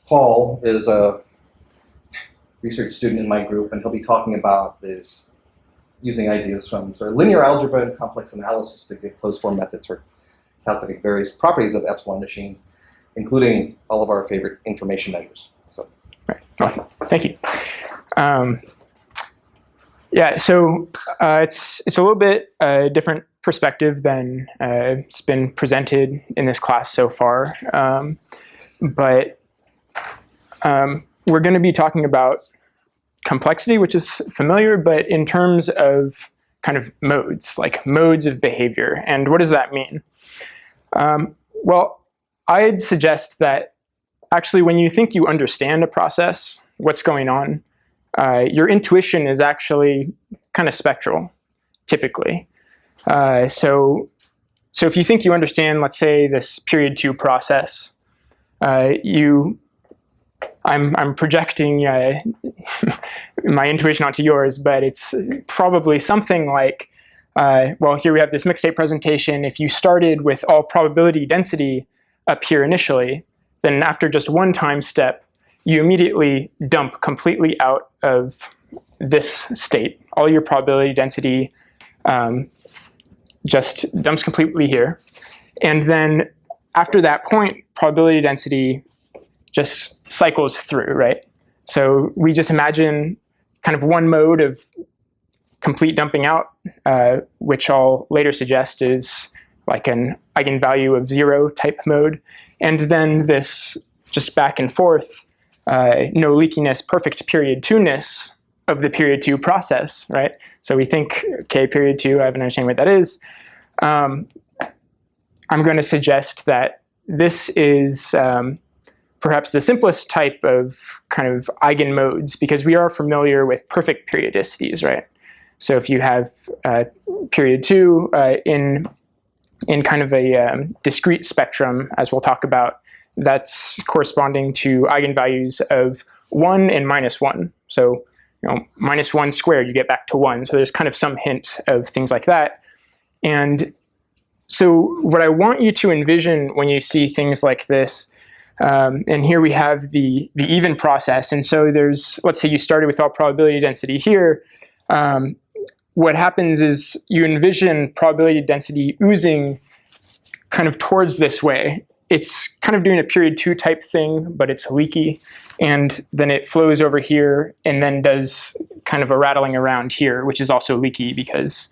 Paul is a research student in my group, and he'll be talking about this using ideas from sort of linear algebra and complex analysis to give closed form methods for calculating various properties of epsilon machines, including all of our favorite information measures. So, right. Awesome. Thank you. Yeah, so it's a little bit different perspective than it's been presented in this class so far, but we're going to be talking about complexity, which is familiar, but in terms of kind of modes, like modes of behavior. And what does that mean? Well, I'd suggest that actually when you think you understand a process, what's going on, your intuition is actually kind of spectral, typically. So if you think you understand, let's say, this period 2 process, I'm projecting my intuition onto yours, but it's probably something like, well, here we have this mixed state presentation. If you started with all probability density up here initially, then after just one time step, you immediately dump completely out of this state. All your probability density just dumps completely here. And then after that point, probability density just cycles through, right? So we just imagine kind of one mode of complete dumping out, which I'll later suggest is like an eigenvalue of 0 type mode. And then this just back and forth, no leakiness, perfect period 2-ness of the period 2 process, right? So we think, okay, period 2, I have an understanding what that is. I'm going to suggest that this is perhaps the simplest type of kind of eigenmodes, because we are familiar with perfect periodicities, right? So if you have period 2 in kind of a discrete spectrum, as we'll talk about, that's corresponding to eigenvalues of 1 and -1. So -1 squared, you get back to 1. So there's kind of some hint of things like that. And so what I want you to envision when you see things like this, and here we have the even process. And so there's, let's say you started with all probability density here. What happens is you envision probability density oozing kind of towards this way. It's kind of doing a period 2 type thing, but it's leaky. And then it flows over here and then does kind of a rattling around here, which is also leaky because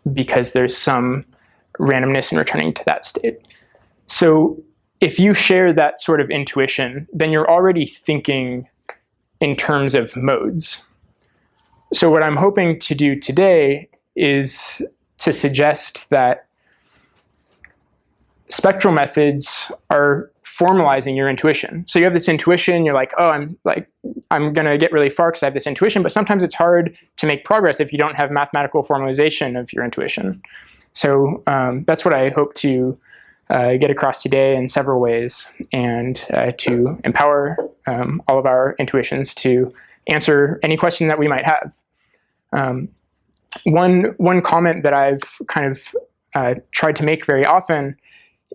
there's some randomness in returning to that state. So if you share that sort of intuition, then you're already thinking in terms of modes. So what I'm hoping to do today is to suggest that spectral methods are formalizing your intuition. So you have this intuition, you're like, oh, I'm gonna get really far because I have this intuition, but sometimes it's hard to make progress if you don't have mathematical formalization of your intuition. So that's what I hope to get across today in several ways, and to empower all of our intuitions to answer any question that we might have. One comment that I've kind of tried to make very often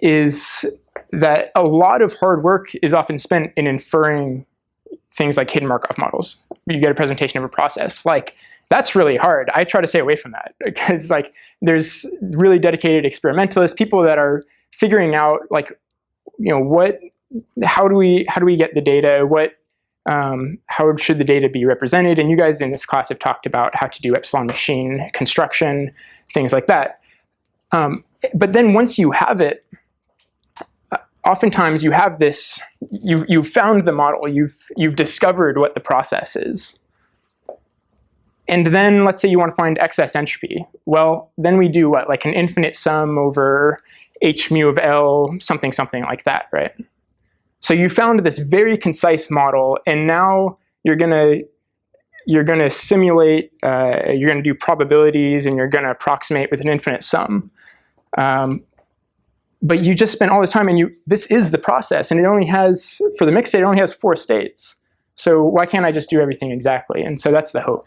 is that a lot of hard work is often spent in inferring things like hidden Markov models. You get a presentation of a process. Like, that's really hard. I try to stay away from that because like there's really dedicated experimentalists, people that are figuring out like, how do we get the data? How should the data be represented? And you guys in this class have talked about how to do epsilon machine construction, things like that. But then once you have it, oftentimes you have this, you've found the model, you've discovered what the process is. And then let's say you want to find excess entropy. Well, then we do what? Like an infinite sum over h mu of L, something like that, right? So you found this very concise model, and now you're gonna simulate, you're gonna do probabilities, and you're gonna approximate with an infinite sum. But you just spent all this time, and this is the process, and it only has, for the mixed state, it only has 4 states. So why can't I just do everything exactly? And so that's the hope.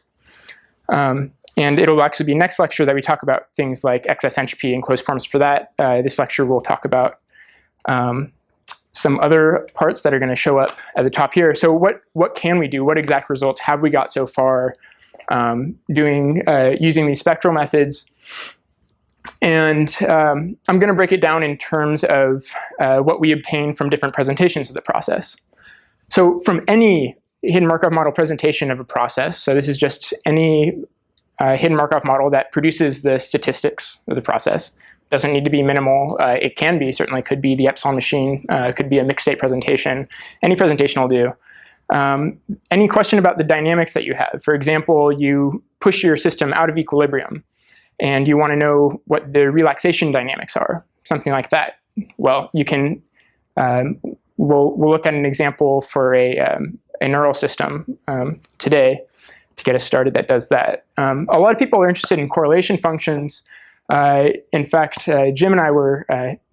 And it'll actually be next lecture that we talk about things like excess entropy and closed forms for that. This lecture we'll talk about some other parts that are going to show up at the top here. So what can we do? What exact results have we got so far using these spectral methods? And I'm going to break it down in terms of what we obtain from different presentations of the process. So from any hidden Markov model presentation of a process, so this is just any hidden Markov model that produces the statistics of the process. Doesn't need to be minimal. It can be, certainly could be the epsilon machine, could be a mixed state presentation. Any presentation will do. Any question about the dynamics that you have? For example, you push your system out of equilibrium and you want to know what the relaxation dynamics are, something like that. Well, you can, we'll look at an example for a neural system today to get us started that does that. A lot of people are interested in correlation functions. In fact, Jim and I were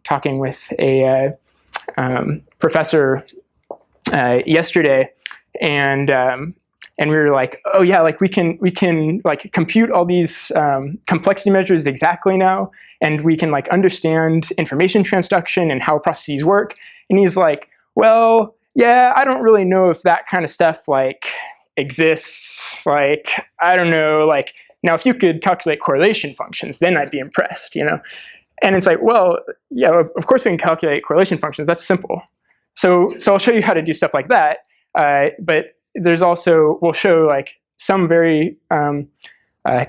talking with a professor yesterday, and we were like, oh yeah, like we can like compute all these complexity measures exactly now, and we can like understand information transduction and how processes work. And he's like, well, yeah, I don't really know if that kind of stuff like exists. Like, I don't know, like now if you could calculate correlation functions, then I'd be impressed, you know? And it's like, well, yeah, of course we can calculate correlation functions. That's simple. So I'll show you how to do stuff like that. But there's also, we'll show like some very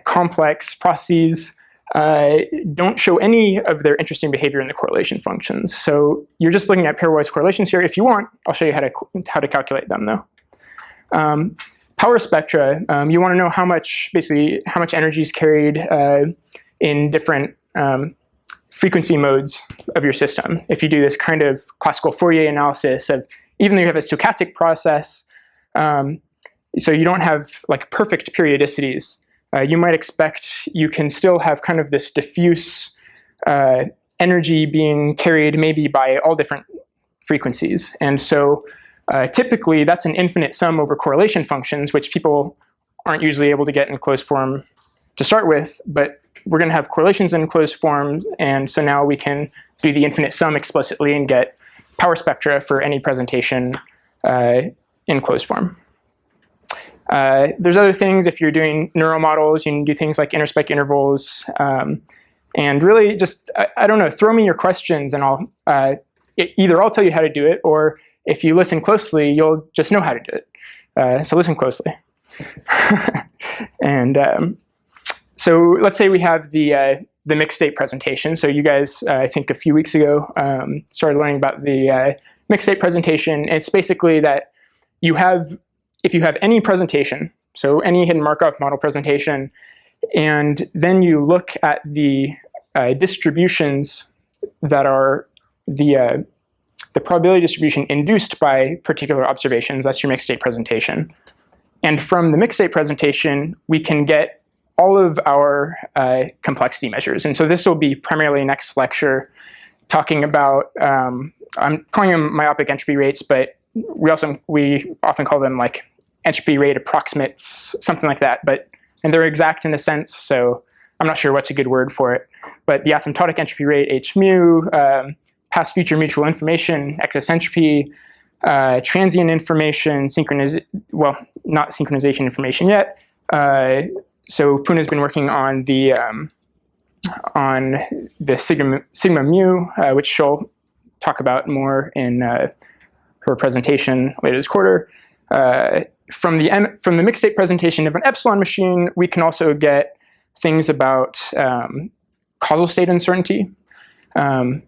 complex processes don't show any of their interesting behavior in the correlation functions. So you're just looking at pairwise correlations here. If you want, I'll show you how to calculate them though. Power spectra, you want to know how much energy is carried in different frequency modes of your system. If you do this kind of classical Fourier analysis of, even though you have a stochastic process, so you don't have like perfect periodicities, you might expect you can still have kind of this diffuse energy being carried maybe by all different frequencies. And so typically that's an infinite sum over correlation functions, which people aren't usually able to get in closed form to start with, but we're going to have correlations in closed form, and so now we can do the infinite sum explicitly and get power spectra for any presentation in closed form. There's other things. If you're doing neural models, you can do things like interspec intervals, and really just, I don't know, throw me your questions and either I'll tell you how to do it, or if you listen closely, you'll just know how to do it. So listen closely. And so let's say we have the mixed state presentation. So you guys, I think a few weeks ago, started learning about the mixed state presentation. It's basically that if you have any presentation, so any hidden Markov model presentation, and then you look at the distributions that are the probability distribution induced by particular observations, that's your mixed state presentation. And from the mixed state presentation, we can get all of our complexity measures. And so this will be primarily next lecture talking about, I'm calling them myopic entropy rates, but we often call them like entropy rate approximates, something like that. And they're exact in a sense, so I'm not sure what's a good word for it. But the asymptotic entropy rate, H mu, past future mutual information, excess entropy, transient information, well, not synchronization information yet. So Puna's been working on the sigma mu, which she'll talk about more in her presentation later this quarter. From the mixed state presentation of an epsilon machine, we can also get things about causal state uncertainty. Kind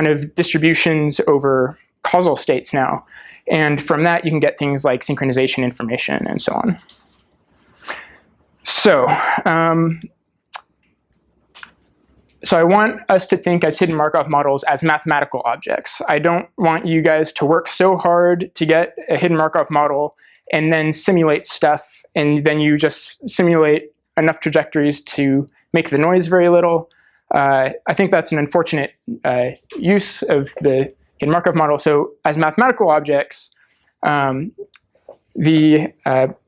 of distributions over causal states now. And from that, you can get things like synchronization information and so on. So I want us to think as hidden Markov models as mathematical objects. I don't want you guys to work so hard to get a hidden Markov model and then simulate stuff, and then you just simulate enough trajectories to make the noise very little. I think that's an unfortunate use of the hidden Markov model. So as mathematical objects, the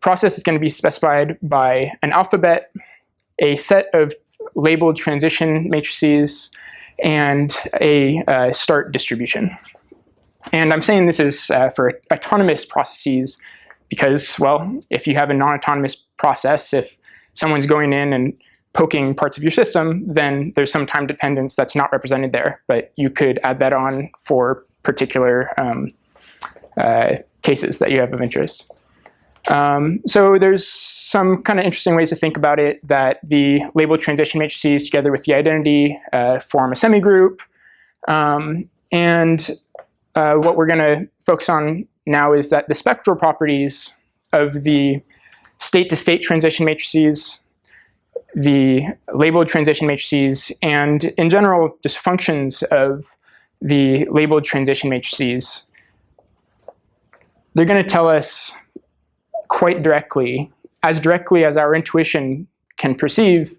process is going to be specified by an alphabet, a set of labeled transition matrices, and a start distribution. And I'm saying this is for autonomous processes because, well, if you have a non-autonomous process, if someone's going in and poking parts of your system, then there's some time dependence that's not represented there. But you could add that on for particular cases that you have of interest. So there's some kind of interesting ways to think about it, that the labeled transition matrices together with the identity form a semigroup. And what we're going to focus on now is that the spectral properties of the state-to-state transition matrices, the labeled transition matrices, and in general, just functions of the labeled transition matrices, they're going to tell us quite directly as our intuition can perceive,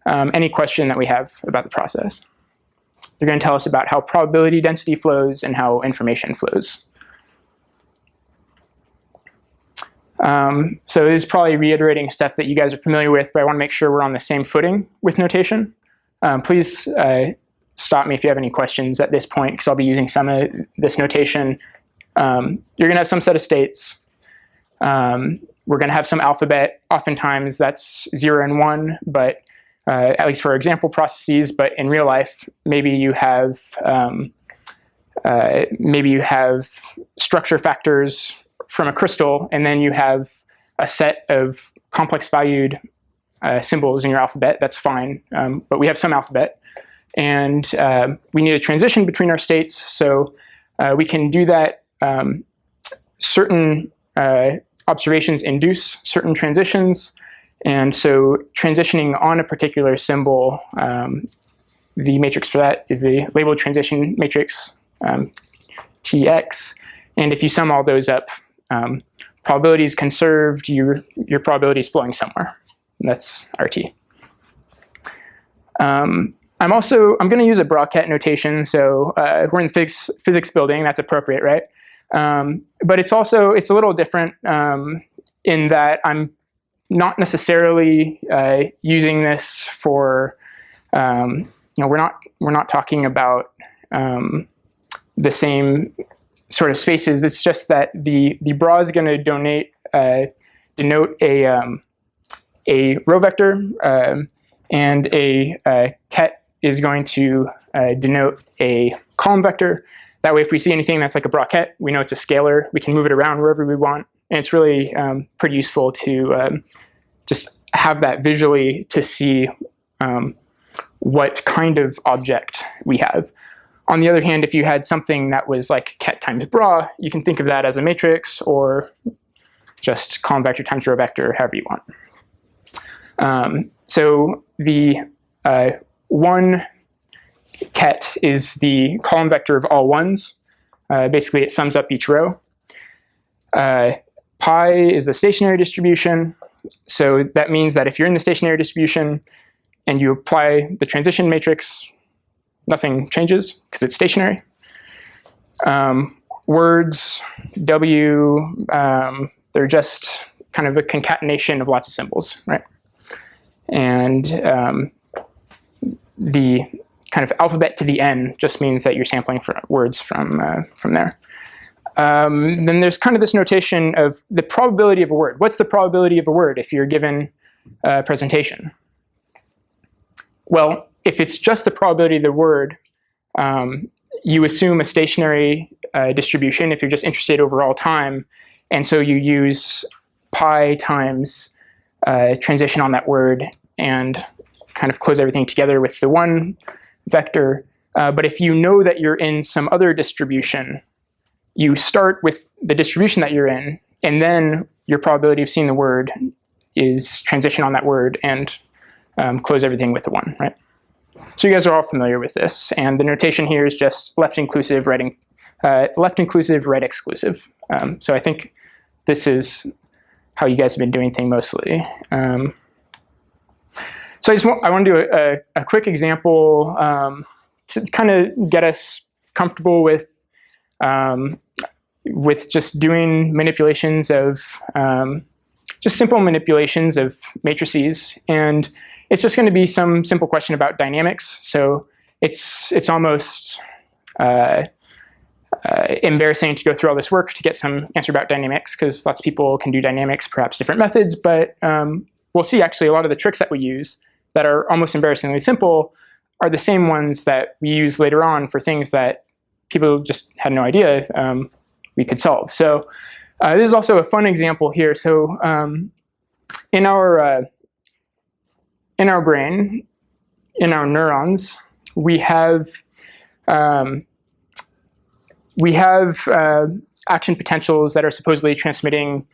any question that we have about the process. They're going to tell us about how probability density flows and how information flows. So it is probably reiterating stuff that you guys are familiar with, but I want to make sure we're on the same footing with notation. Please stop me if you have any questions at this point, because I'll be using some of this notation. You're going to have some set of states. We're going to have some alphabet. Oftentimes that's 0 and 1, but at least for example processes. But in real life, maybe you have structure factors from a crystal, and then you have a set of complex valued symbols in your alphabet. That's fine, but we have some alphabet, and we need a transition between our states. So we can do that. Certain observations induce certain transitions, and so transitioning on a particular symbol, the matrix for that is the labeled transition matrix, Tx, and if you sum all those up, probability is conserved, your probability is flowing somewhere. And that's RT. I'm going to use a bracket notation, so we're in the physics building, that's appropriate, right? But it's a little different in that I'm not necessarily using this for, we're not talking about the same sort of spaces. It's just that the bra is going to denote a row vector, and a ket is going to denote a column vector. That way, if we see anything that's like a bracket, we know it's a scalar. We can move it around wherever we want. And it's really pretty useful to just have that visually to see what kind of object we have. On the other hand, if you had something that was like ket times bra, you can think of that as a matrix, or just column vector times row vector, however you want. So the one ket is the column vector of all ones. Basically, it sums up each row. Pi is the stationary distribution. So that means that if you're in the stationary distribution and you apply the transition matrix, nothing changes because it's stationary. Words, W, they're just kind of a concatenation of lots of symbols, right? And the kind of alphabet to the n just means that you're sampling for words from there. Then there's kind of this notation of the probability of a word. What's the probability of a word if you're given a presentation? Well, if it's just the probability of the word, you assume a stationary distribution if you're just interested over all time. And so you use pi times transition on that word and kind of close everything together with the one vector. But if you know that you're in some other distribution, you start with the distribution that you're in, and then your probability of seeing the word is transition on that word and close everything with the one, right? So you guys are all familiar with this, and the notation here is just left inclusive, right exclusive. So I think this is how you guys have been doing things mostly. So I want to do a quick example to kind of get us comfortable with just doing manipulations of just simple manipulations of matrices. And it's just going to be some simple question about dynamics. So it's almost embarrassing to go through all this work to get some answer about dynamics, because lots of people can do dynamics, perhaps different methods, but we'll see actually a lot of the tricks that we use that are almost embarrassingly simple are the same ones that we use later on for things that people just had no idea we could solve. So this is also a fun example here. So in our brain, in our neurons, we have action potentials that are supposedly transmitting.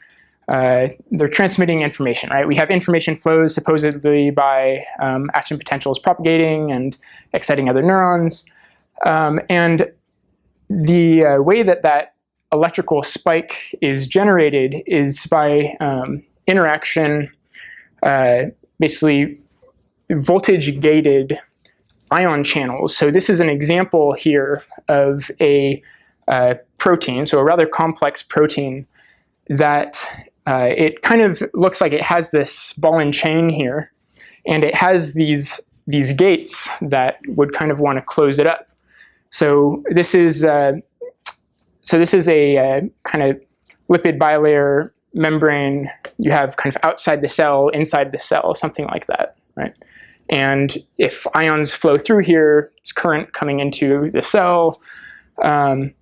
They're transmitting information, right? We have information flows supposedly by action potentials propagating and exciting other neurons. And the way that electrical spike is generated is by interaction, basically voltage-gated ion channels. So this is an example here of a protein, so a rather complex protein that it kind of looks like it has this ball and chain here, and it has these gates that would kind of want to close it up. So this is a kind of lipid bilayer membrane. You have kind of outside the cell, inside the cell, something like that, right? And if ions flow through here, it's current coming into the cell. In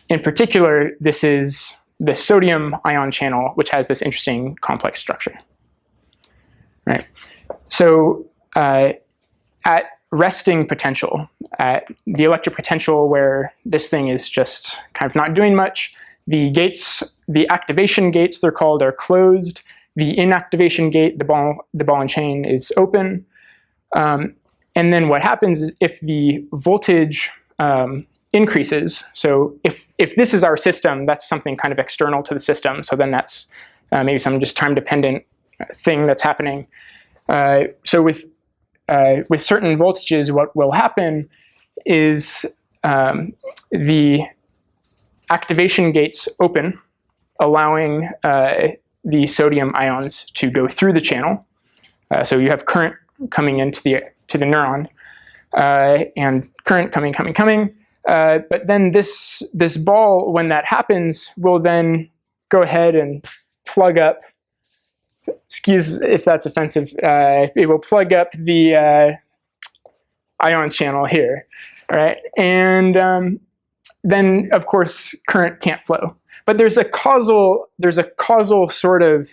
particular, this is the sodium ion channel, which has this interesting complex structure, right? So at resting potential, at the electric potential where this thing is just kind of not doing much, the gates, the activation gates, they're called, are closed. The inactivation gate, the ball and chain, is open. And then what happens is if the voltage increases, so if this is our system, that's something kind of external to the system, so then that's maybe some just time-dependent thing that's happening. So with certain voltages, what will happen is the activation gates open, allowing the sodium ions to go through the channel. So you have current coming into the neuron, and current coming. But then this ball, when that happens, will then go ahead and plug up. Excuse if that's offensive. It will plug up the ion channel here, all right? And then, of course, current can't flow. But there's a causal sort of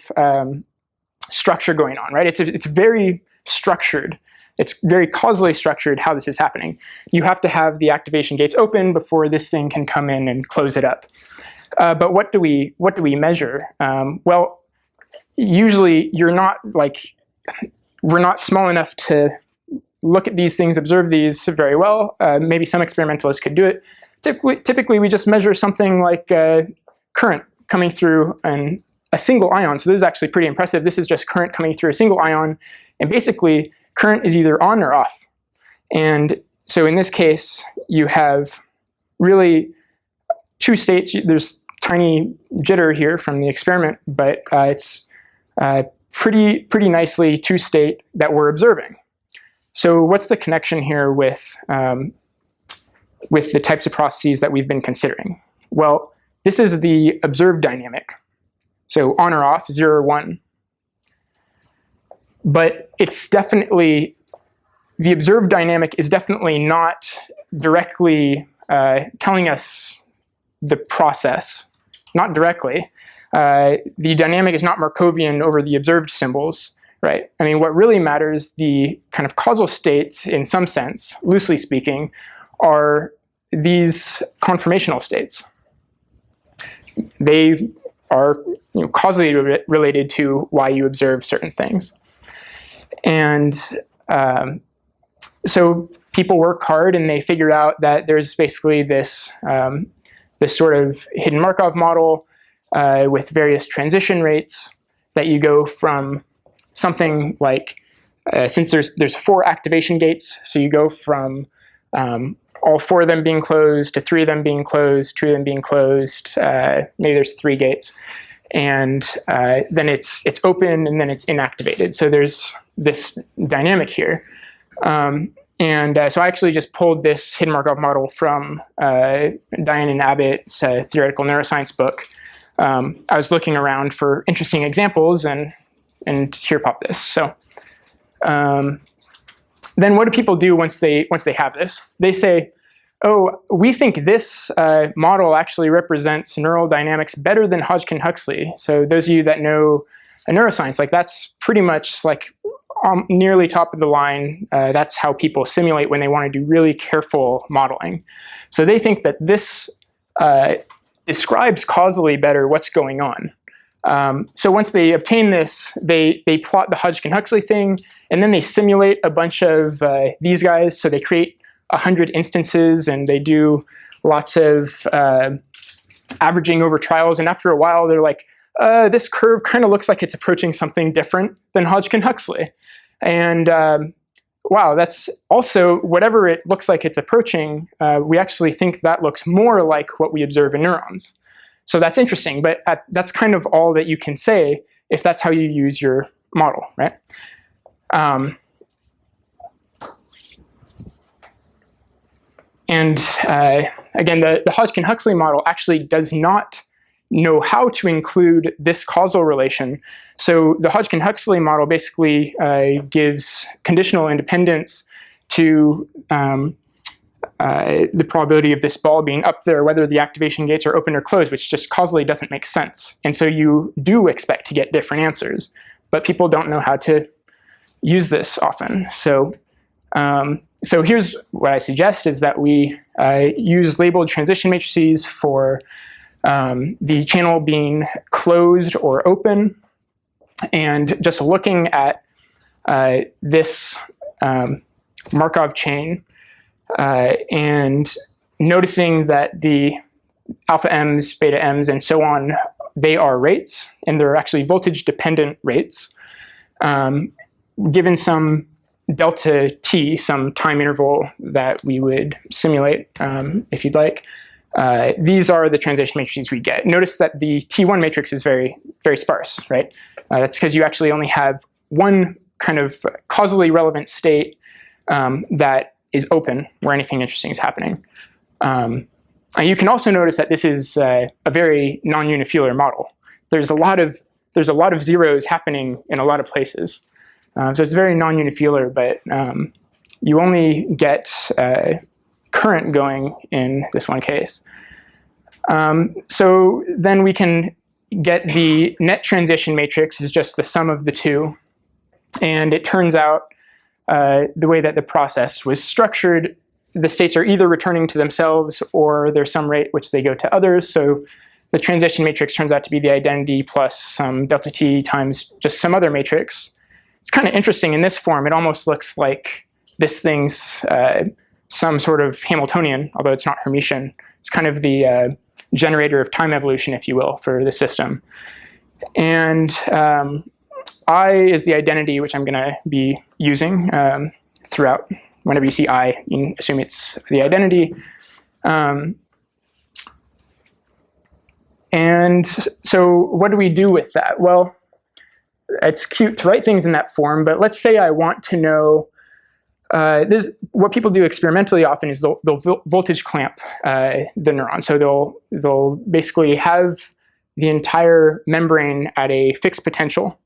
structure going on, right? It's very structured. It's very causally structured how this is happening. You have to have the activation gates open before this thing can come in and close it up. But what do we measure? Well, usually we're not small enough to look at these things, observe these very well. Maybe some experimentalists could do it. Typically, we just measure something like current coming through a single ion. So this is actually pretty impressive. This is just current coming through a single ion. And basically, current is either on or off. And so in this case, you have really two states. There's tiny jitter here from the experiment, but it's pretty nicely two-state that we're observing. So what's the connection here with the types of processes that we've been considering? Well, this is the observed dynamic. So on or off, 0 or 1. But it's definitely, the observed dynamic is definitely not directly telling us the process, not directly. The dynamic is not Markovian over the observed symbols, right? I mean, what really matters, the kind of causal states, in some sense, loosely speaking, are these conformational states. They are causally related to why you observe certain things. And so people work hard and they figure out that there's basically this sort of hidden Markov model with various transition rates that you go from something like, since there's 4 activation gates, so you go from all 4 of them being closed to 3 of them being closed, 2 of them being closed, maybe there's 3 gates. And then it's open and then it's inactivated. So there's this dynamic here. So I actually just pulled this hidden Markov model from Diane and Abbott's theoretical neuroscience book. I was looking around for interesting examples, and here popped this. So then what do people do once they have this? They say, oh, we think this model actually represents neural dynamics better than Hodgkin-Huxley. So those of you that know neuroscience, like that's pretty much like nearly top of the line. That's how people simulate when they want to do really careful modeling. So they think that this describes causally better what's going on. So once they obtain this, they plot the Hodgkin-Huxley thing, and then they simulate a bunch of these guys. So they create 100 instances, and they do lots of averaging over trials. And after a while, they're like, this curve kind of looks like it's approaching something different than Hodgkin-Huxley. And wow, that's also, whatever it looks like it's approaching, we actually think that looks more like what we observe in neurons. So that's interesting, but that's kind of all that you can say if that's how you use your model, right? And again, the Hodgkin-Huxley model actually does not know how to include this causal relation. So the Hodgkin-Huxley model basically gives conditional independence to the probability of this ball being up there, whether the activation gates are open or closed, which just causally doesn't make sense. And so you do expect to get different answers, but people don't know how to use this often. So so here's what I suggest is that we use labeled transition matrices for the channel being closed or open, and just looking at this Markov chain and noticing that the alpha m's, beta m's, and so on, they are rates, and they're actually voltage-dependent rates. Given some delta t, some time interval that we would simulate if you'd like, these are the transition matrices we get. Notice that the T1 matrix is very, very sparse, right? That's because you actually only have one kind of causally relevant state that is open where anything interesting is happening. You can also notice that this is a very non-unifilar model. There's a lot of zeros happening in a lot of places. So it's very non-unifilar, but you only get current going in this one case. So then we can get the net transition matrix is just the sum of the two. And it turns out the way that the process was structured, the states are either returning to themselves or there's some rate which they go to others. So the transition matrix turns out to be the identity plus some delta t times just some other matrix. It's kind of interesting in this form. It almost looks like this thing's some sort of Hamiltonian, although it's not Hermitian. It's kind of the generator of time evolution, if you will, for the system. And I is the identity which I'm going to be using throughout. Whenever you see I, you can assume it's the identity. And so what do we do with that? Well, it's cute to write things in that form, but let's say I want to know, what people do experimentally often is they'll voltage clamp the neuron. So they'll basically have the entire membrane at a fixed potential,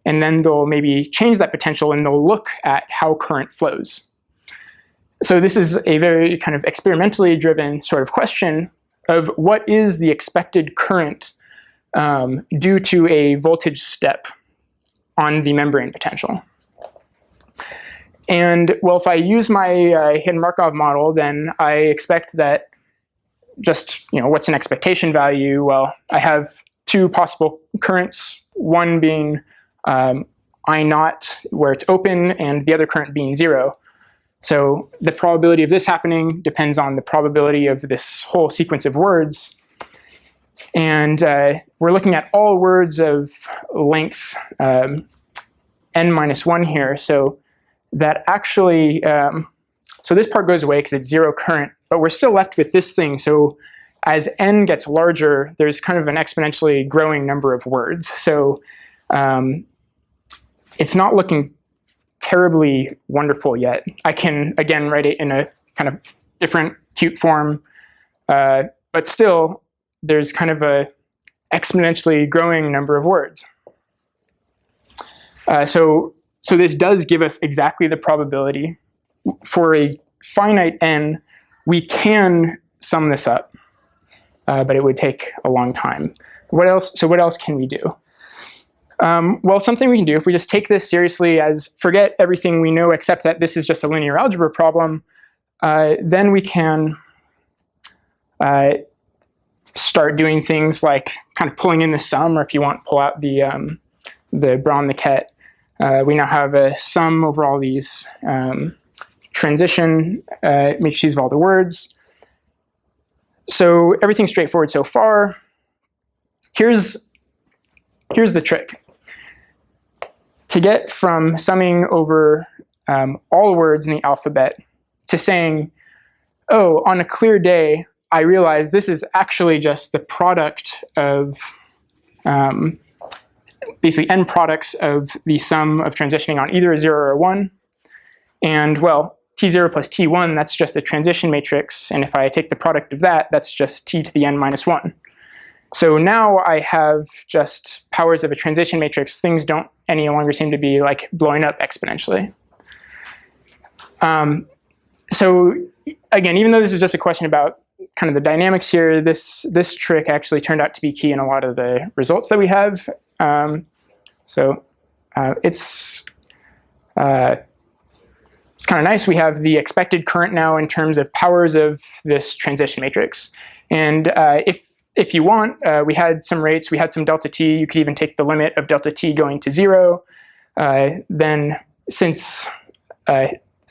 and then they'll maybe change that potential and they'll look at how current flows. So this is a very kind of experimentally driven sort of question of what is the expected current due to a voltage step on the membrane potential. And well, if I use my hidden Markov model, then I expect that just, what's an expectation value? Well, I have two possible currents, one being I naught, where it's open, and the other current being 0. So the probability of this happening depends on the probability of this whole sequence of words. And we're looking at all words of length n-1 here. So that actually, so this part goes away because it's 0 current, but we're still left with this thing. So as n gets larger, there's kind of an exponentially growing number of words. So it's not looking terribly wonderful yet. I can, again, write it in a kind of different, cute form, but still, there's kind of a exponentially growing number of words. So this does give us exactly the probability. For a finite n, we can sum this up, but it would take a long time. What else? So what else can we do? Well, something we can do, if we just take this seriously as forget everything we know except that this is just a linear algebra problem, then we can start doing things like kind of pulling in the sum, or if you want, pull out the Braun-Niket. We now have a sum over all these transition matrices of all the words. So everything's straightforward so far. Here's the trick. To get from summing over all words in the alphabet to saying, oh, on a clear day, I realize this is actually just the product of basically n products of the sum of transitioning on either a 0 or a 1. And well, t0 plus t1, that's just a transition matrix. And if I take the product of that, that's just t to the n minus 1. So now I have just powers of a transition matrix. Things don't any longer seem to be like blowing up exponentially. So again, even though this is just a question about kind of the dynamics here, this trick actually turned out to be key in a lot of the results that we have. It's kind of nice. We have the expected current now in terms of powers of this transition matrix. And if you want, we had some rates, we had some delta t. You could even take the limit of delta t going to 0. Then since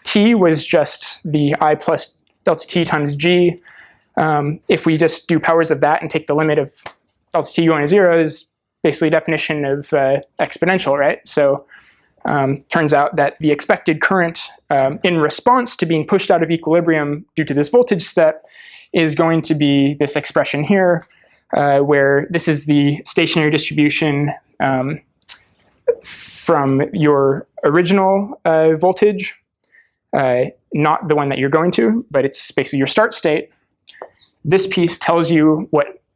t was just the I plus delta t times g, if we just do powers of that and take the limit of delta t going to 0 is basically definition of exponential, right? So turns out that the expected current in response to being pushed out of equilibrium due to this voltage step is going to be this expression here, where this is the stationary distribution from your original voltage, not the one that you're going to, but it's basically your start state. This piece tells you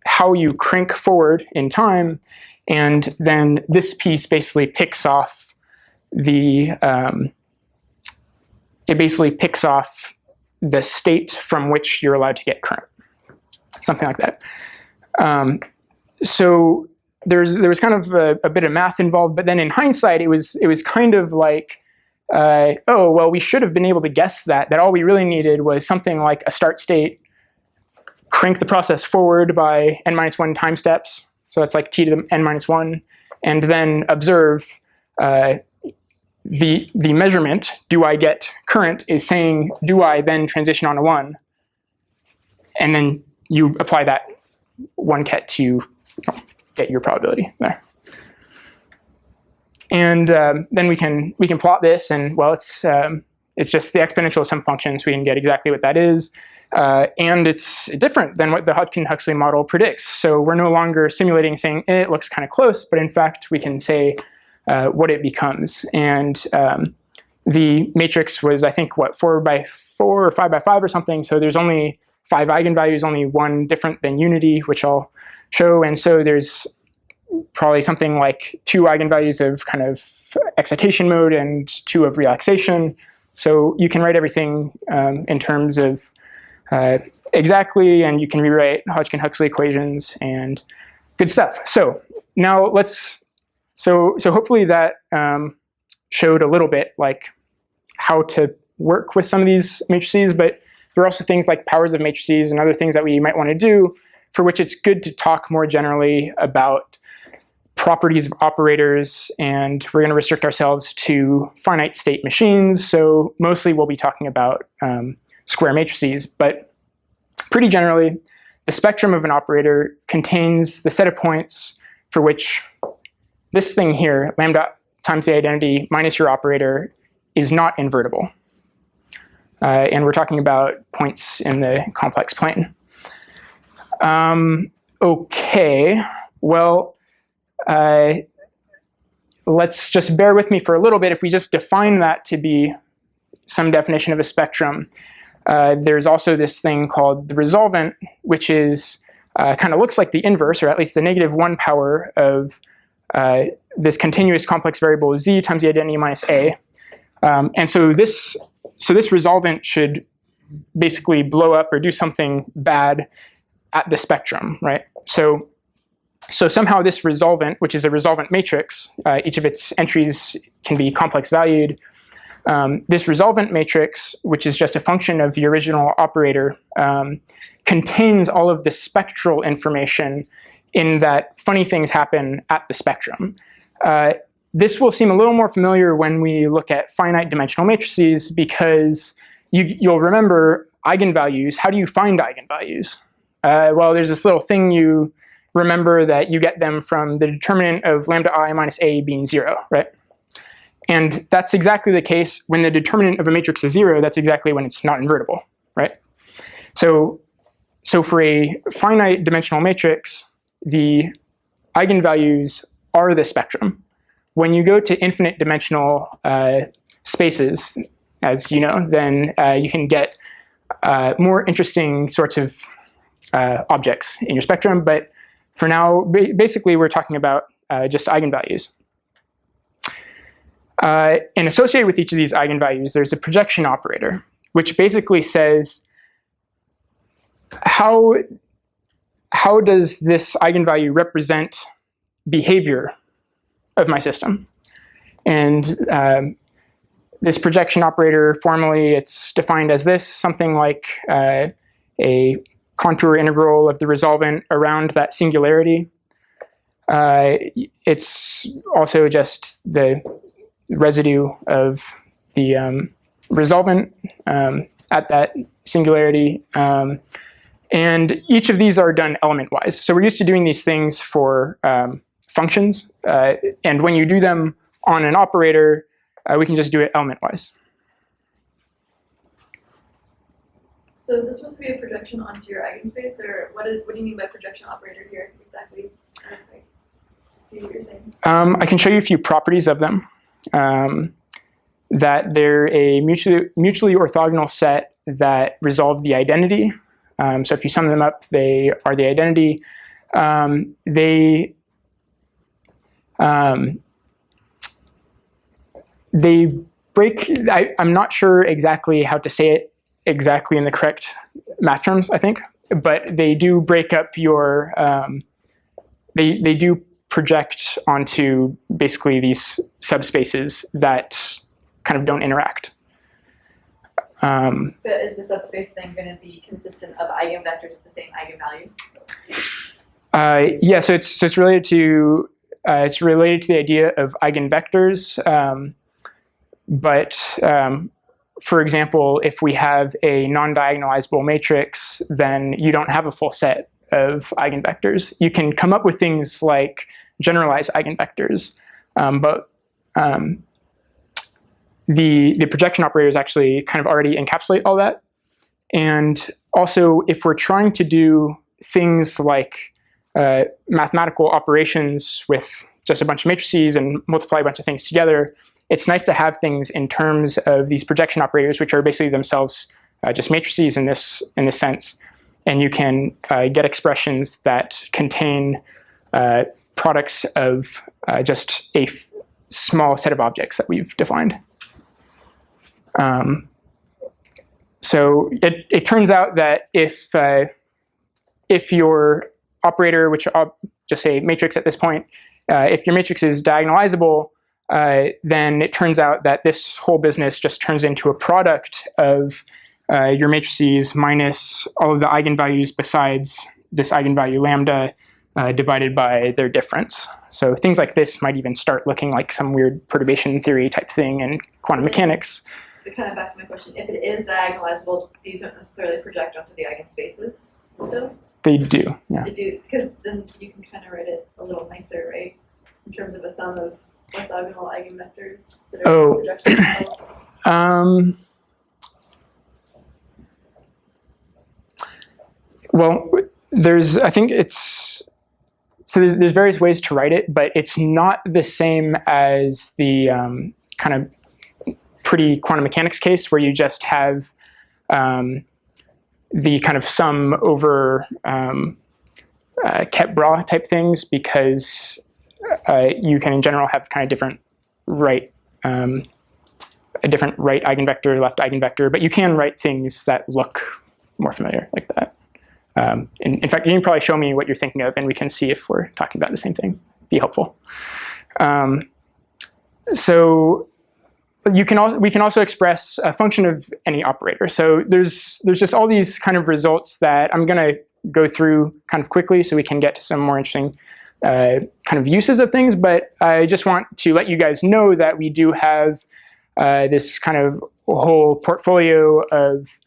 how you crank forward in time, and then this piece basically picks off the state from which you're allowed to get current, something like that. So there was kind of a bit of math involved, but then in hindsight, it was kind of like, oh well, we should have been able to guess that all we really needed was something like a start state, crank the process forward by n minus 1 time steps, so that's like t to the n minus 1, and then observe the measurement, do I get current, is saying, do I then transition on a 1? And then you apply that 1 ket to get your probability there. And then we can plot this, and well, it's just the exponential of some function, so we can get exactly what that is. And it's different than what the Hodgkin-Huxley model predicts. So we're no longer simulating saying it looks kind of close, but in fact we can say what it becomes. And the matrix was, I think, what, 4 by 4 or 5 by 5 or something. So there's only 5 eigenvalues, only one different than unity, which I'll show. And so there's probably something like 2 eigenvalues of kind of excitation mode and 2 of relaxation. So you can write everything in terms of exactly, and you can rewrite Hodgkin-Huxley equations and good stuff. So now so hopefully that showed a little bit like how to work with some of these matrices, but there are also things like powers of matrices and other things that we might want to do, for which it's good to talk more generally about properties of operators, and we're going to restrict ourselves to finite state machines. So mostly we'll be talking about square matrices, but pretty generally, the spectrum of an operator contains the set of points for which this thing here, lambda times the identity minus your operator, is not invertible. And we're talking about points in the complex plane. Okay, well, let's just bear with me for a little bit. If we just define that to be some definition of a spectrum, there's also this thing called the resolvent, which is kind of looks like the inverse, or at least the -1 power of this continuous complex variable z times the identity minus a. And so this resolvent should basically blow up or do something bad at the spectrum, right? So somehow this resolvent, which is a resolvent matrix, each of its entries can be complex valued. This resolvent matrix, which is just a function of the original operator, contains all of the spectral information in that funny things happen at the spectrum. This will seem a little more familiar when we look at finite dimensional matrices, because you'll remember eigenvalues. How do you find eigenvalues? Well, there's this little thing you remember that you get them from the determinant of lambda I minus a being 0, right? And that's exactly the case when the determinant of a matrix is 0. That's exactly when it's not invertible, right? So for a finite dimensional matrix, the eigenvalues are the spectrum. When you go to infinite dimensional spaces, as you know, then you can get more interesting sorts of objects in your spectrum. But for now, basically, we're talking about just eigenvalues. And associated with each of these eigenvalues, there's a projection operator, which basically says, how does this eigenvalue represent behavior of my system? And this projection operator, formally, it's defined as this, something like a contour integral of the resolvent around that singularity. It's also just the residue of the resolvent at that singularity. And each of these are done element-wise. So we're used to doing these things for functions. And when you do them on an operator, we can just do it element-wise. So is this supposed to be a projection onto your eigenspace, or what do you mean by projection operator here exactly? I don't quite see what you're saying. I can show you a few properties of them. That they're a mutually orthogonal set that resolve the identity. So if you sum them up, they are the identity. They break, I'm not sure exactly how to say it exactly in the correct math terms, I think, but they do break up your, they do project onto basically these subspaces that kind of don't interact. But is the subspace then going to be consistent of eigenvectors with the same eigenvalue? Yeah, so it's related to the idea of eigenvectors. But for example, if we have a non-diagonalizable matrix, then you don't have a full set of eigenvectors. You can come up with things like generalized eigenvectors, but the projection operators actually kind of already encapsulate all that. And also, if we're trying to do things like mathematical operations with just a bunch of matrices and multiply a bunch of things together, it's nice to have things in terms of these projection operators, which are basically themselves just matrices in this sense. And you can get expressions that contain products of just a small set of objects that we've defined. So it turns out that if your operator, which I'll just say matrix at this point, if your matrix is diagonalizable, then it turns out that this whole business just turns into a product of your matrices minus all of the eigenvalues besides this eigenvalue lambda divided by their difference. So things like this might even start looking like some weird perturbation theory type thing in quantum mechanics. But kind of back to my question, if it is diagonalizable, these don't necessarily project onto the eigenspaces still? They do, yeah. They do, because then you can kind of write it a little nicer, right? In terms of a sum of orthogonal eigenvectors that are projection themselves. Well, I think it's so there's various ways to write it, but it's not the same as the kind of pretty quantum mechanics case where you just have the kind of sum over Ket bra type things, because you can in general have kind of different right a different right eigenvector, left eigenvector, but you can write things that look more familiar like that. In fact, you can probably show me what you're thinking of, and we can see if we're talking about the same thing. Be helpful. So we can also express a function of any operator. So there's just all these kind of results that I'm going to go through kind of quickly so we can get to some more interesting kind of uses of things. But I just want to let you guys know that we do have this kind of whole portfolio of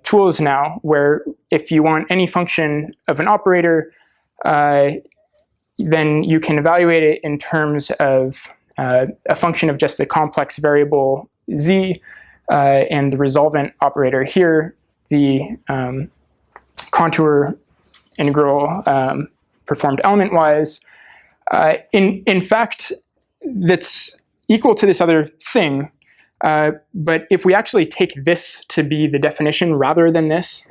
tools now, where if you want any function of an operator, then you can evaluate it in terms of a function of just the complex variable z, and the resolvent operator here, the contour integral performed element-wise. In fact, that's equal to this other thing. But if we actually take this to be the definition rather than this,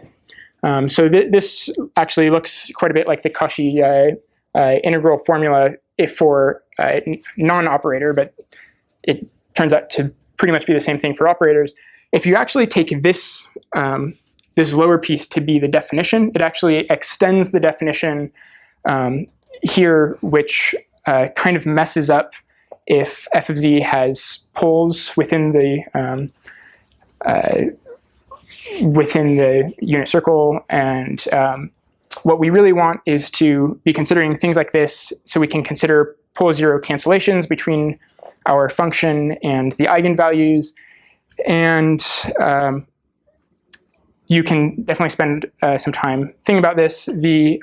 so this actually looks quite a bit like the Cauchy integral formula if for non-operator, but it turns out to pretty much be the same thing for operators. If you actually take this this lower piece to be the definition, it actually extends the definition here, which kind of messes up if f of z has poles within the unit circle. And what we really want is to be considering things like this so we can consider pole zero cancellations between our function and the eigenvalues. And you can definitely spend some time thinking about this. The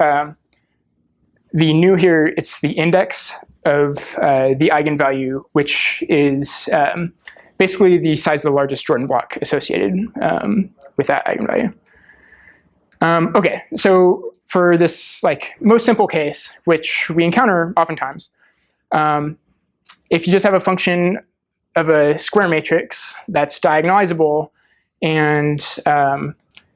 nu here, it's the index of the eigenvalue, which is basically the size of the largest Jordan block associated with that eigenvalue. Okay, so for this most simple case, which we encounter oftentimes, if you just have a function of a square matrix that's diagonalizable, and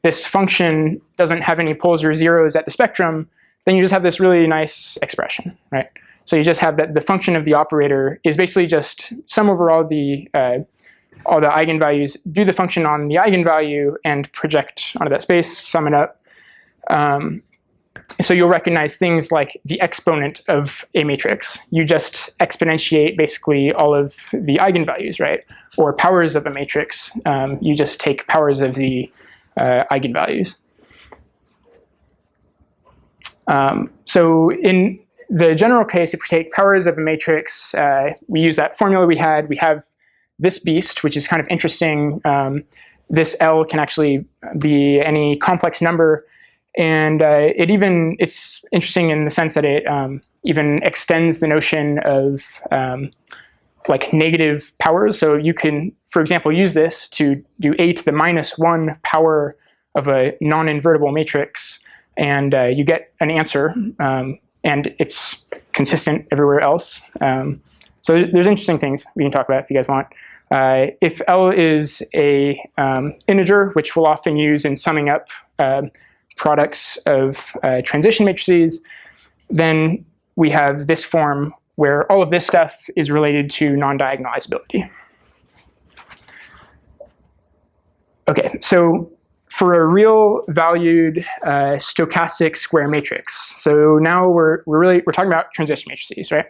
this function doesn't have any poles or zeros at the spectrum, then you just have this really nice expression, right? So you just have that the function of the operator is basically just sum over all the eigenvalues, do the function on the eigenvalue, and project onto that space, sum it up. So you'll recognize things like the exponent of a matrix. You just exponentiate basically all of the eigenvalues, right? Or powers of a matrix. You just take powers of the eigenvalues. So in the general case, if we take powers of a matrix, we use that formula we had. We have this beast, which is kind of interesting. This L can actually be any complex number. And it's interesting in the sense that it even extends the notion of negative powers. So you can, for example, use this to do a to the -1 power of a non-invertible matrix, and you get an answer, and it's consistent everywhere else. So there's interesting things we can talk about if you guys want. If L is a integer, which we'll often use in summing up products of transition matrices, then we have this form where all of this stuff is related to non-diagonalizability. Okay, so for a real valued stochastic square matrix, so now we're talking about transition matrices, right?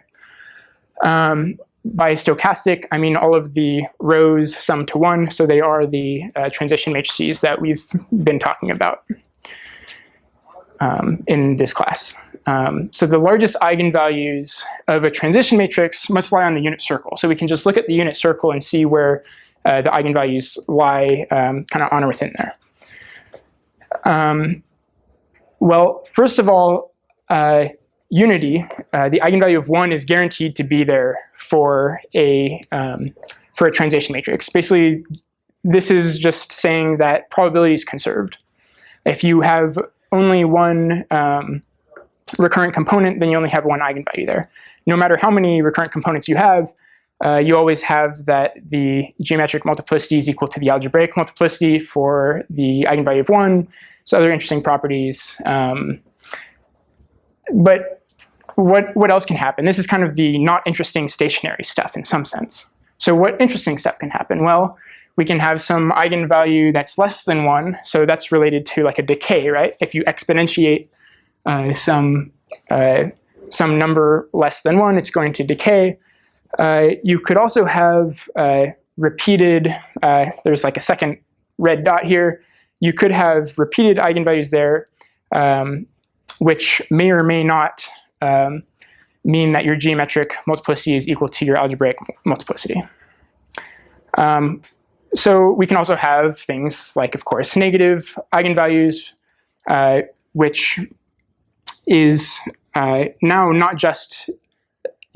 By stochastic, I mean all of the rows sum to 1, so they are the transition matrices that we've been talking about in this class. So the largest eigenvalues of a transition matrix must lie on the unit circle. So we can just look at the unit circle and see where the eigenvalues lie kind of on or within there. Well, first of all, unity, the eigenvalue of 1 is guaranteed to be there for a transition matrix. Basically, this is just saying that probability is conserved. If you have only one recurrent component, then you only have one eigenvalue there. No matter how many recurrent components you have, you always have that the geometric multiplicity is equal to the algebraic multiplicity for the eigenvalue of 1. So other interesting properties. But what else can happen? This is kind of the not interesting stationary stuff in some sense. So what interesting stuff can happen? Well, we can have some eigenvalue that's less than 1. So that's related to like a decay, right? If you exponentiate some number less than 1, it's going to decay. You could also have repeated, there's like a second red dot here. You could have repeated eigenvalues there, which may or may not mean that your geometric multiplicity is equal to your algebraic multiplicity. So we can also have things like, of course, negative eigenvalues, which is now not just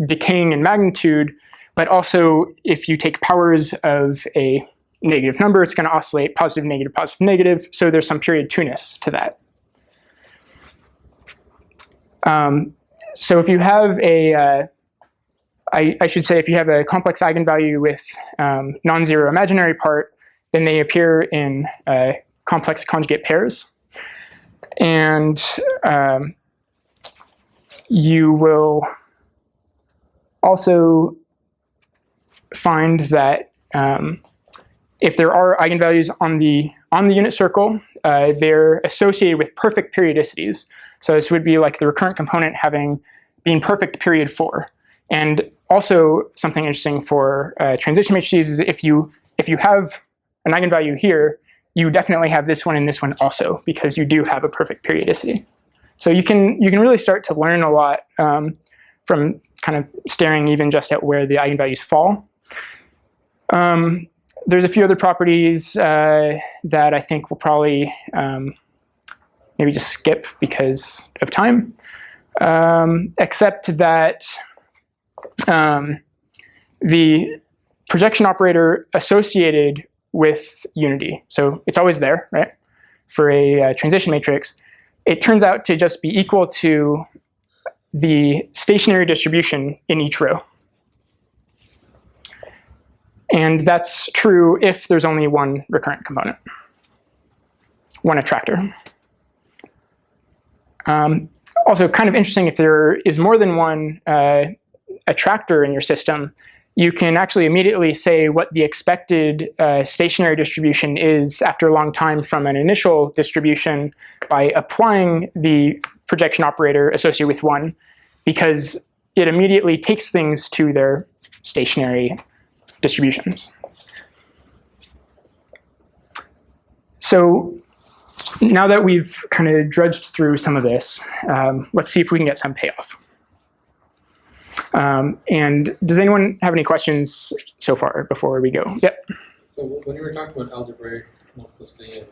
decaying in magnitude, but also if you take powers of a negative number, it's going to oscillate positive, negative, positive, negative. So there's some period 2-ness to that. So if you have a, I should say if you have a complex eigenvalue with non-zero imaginary part, then they appear in complex conjugate pairs. And you will also find that if there are eigenvalues on the unit circle, they're associated with perfect periodicities. So this would be like the recurrent component being perfect period 4. And also something interesting for transition matrices is if you have an eigenvalue here, you definitely have this one and this one also, because you do have a perfect periodicity. So you can really start to learn a lot from kind of staring even just at where the eigenvalues fall. There's a few other properties that I think we'll probably maybe just skip because of time, except that the projection operator associated with unity, so it's always there, right? For a transition matrix, it turns out to just be equal to the stationary distribution in each row. And that's true if there's only one recurrent component, one attractor. Also kind of interesting, if there is more than one attractor in your system, you can actually immediately say what the expected stationary distribution is after a long time from an initial distribution by applying the projection operator associated with 1, because it immediately takes things to their stationary distributions. So now that we've kind of drudged through some of this, let's see if we can get some payoff. And does anyone have any questions so far before we go? Yep. So when you were talking about algebraic multiplicity and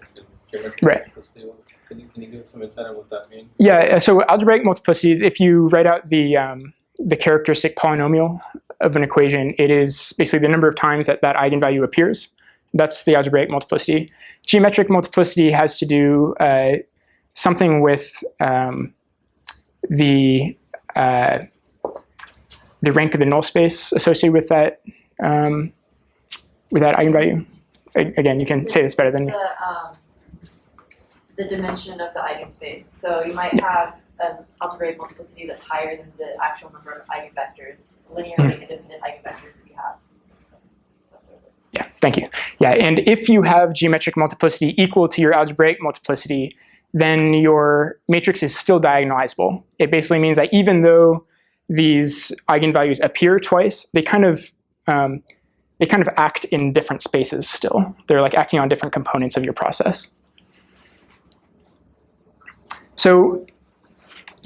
geometric multiplicity, can you give some insight on what that means? Yeah, so algebraic multiplicity is if you write out the characteristic polynomial of an equation, it is basically the number of times that that eigenvalue appears. That's the algebraic multiplicity. Geometric multiplicity has to do something with the rank of the null space associated with that eigenvalue. Again, you can say this better than me. The dimension of the eigenspace. So you might have an algebraic multiplicity that's higher than the actual number of eigenvectors, linearly independent eigenvectors that you have. Yeah, thank you. Yeah, and if you have geometric multiplicity equal to your algebraic multiplicity, then your matrix is still diagonalizable. It basically means that even though these eigenvalues appear twice, they kind of act in different spaces still. They're like acting on different components of your process. So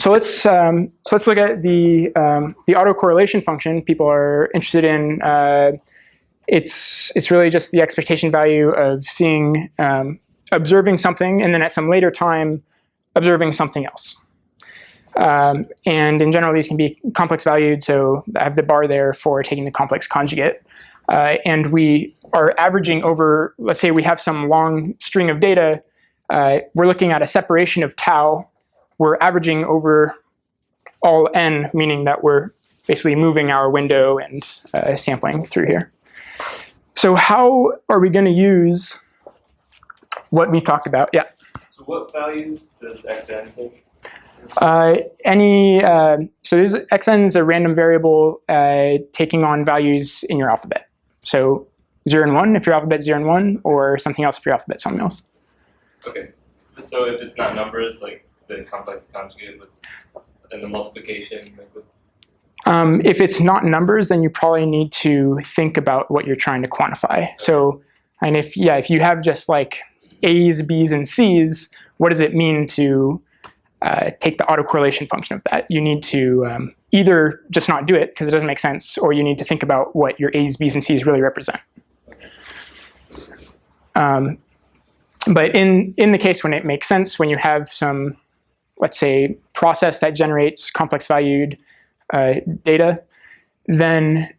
let's look at the autocorrelation function people are interested in. It's really just the expectation value of seeing observing something and then at some later time observing something else. And in general, these can be complex valued. So I have the bar there for taking the complex conjugate. And we are averaging over, let's say we have some long string of data. We're looking at a separation of tau. We're averaging over all n, meaning that we're basically moving our window and sampling through here. So how are we going to use what we've talked about? Yeah. So what values does xn take? So this xn is a random variable taking on values in your alphabet. So 0 and 1 if your alphabet 0 and 1, or something else if your alphabet something else. Okay. So if it's not numbers, like the complex conjugate was, and the multiplication, like was. If it's not numbers, then you probably need to think about what you're trying to quantify. Okay. So, and if you have just like A's, B's, and C's, what does it mean to take the autocorrelation function of that? You need to either just not do it because it doesn't make sense, or you need to think about what your A's, B's, and C's really represent. But in the case when it makes sense, when you have some, let's say, process that generates complex valued data, then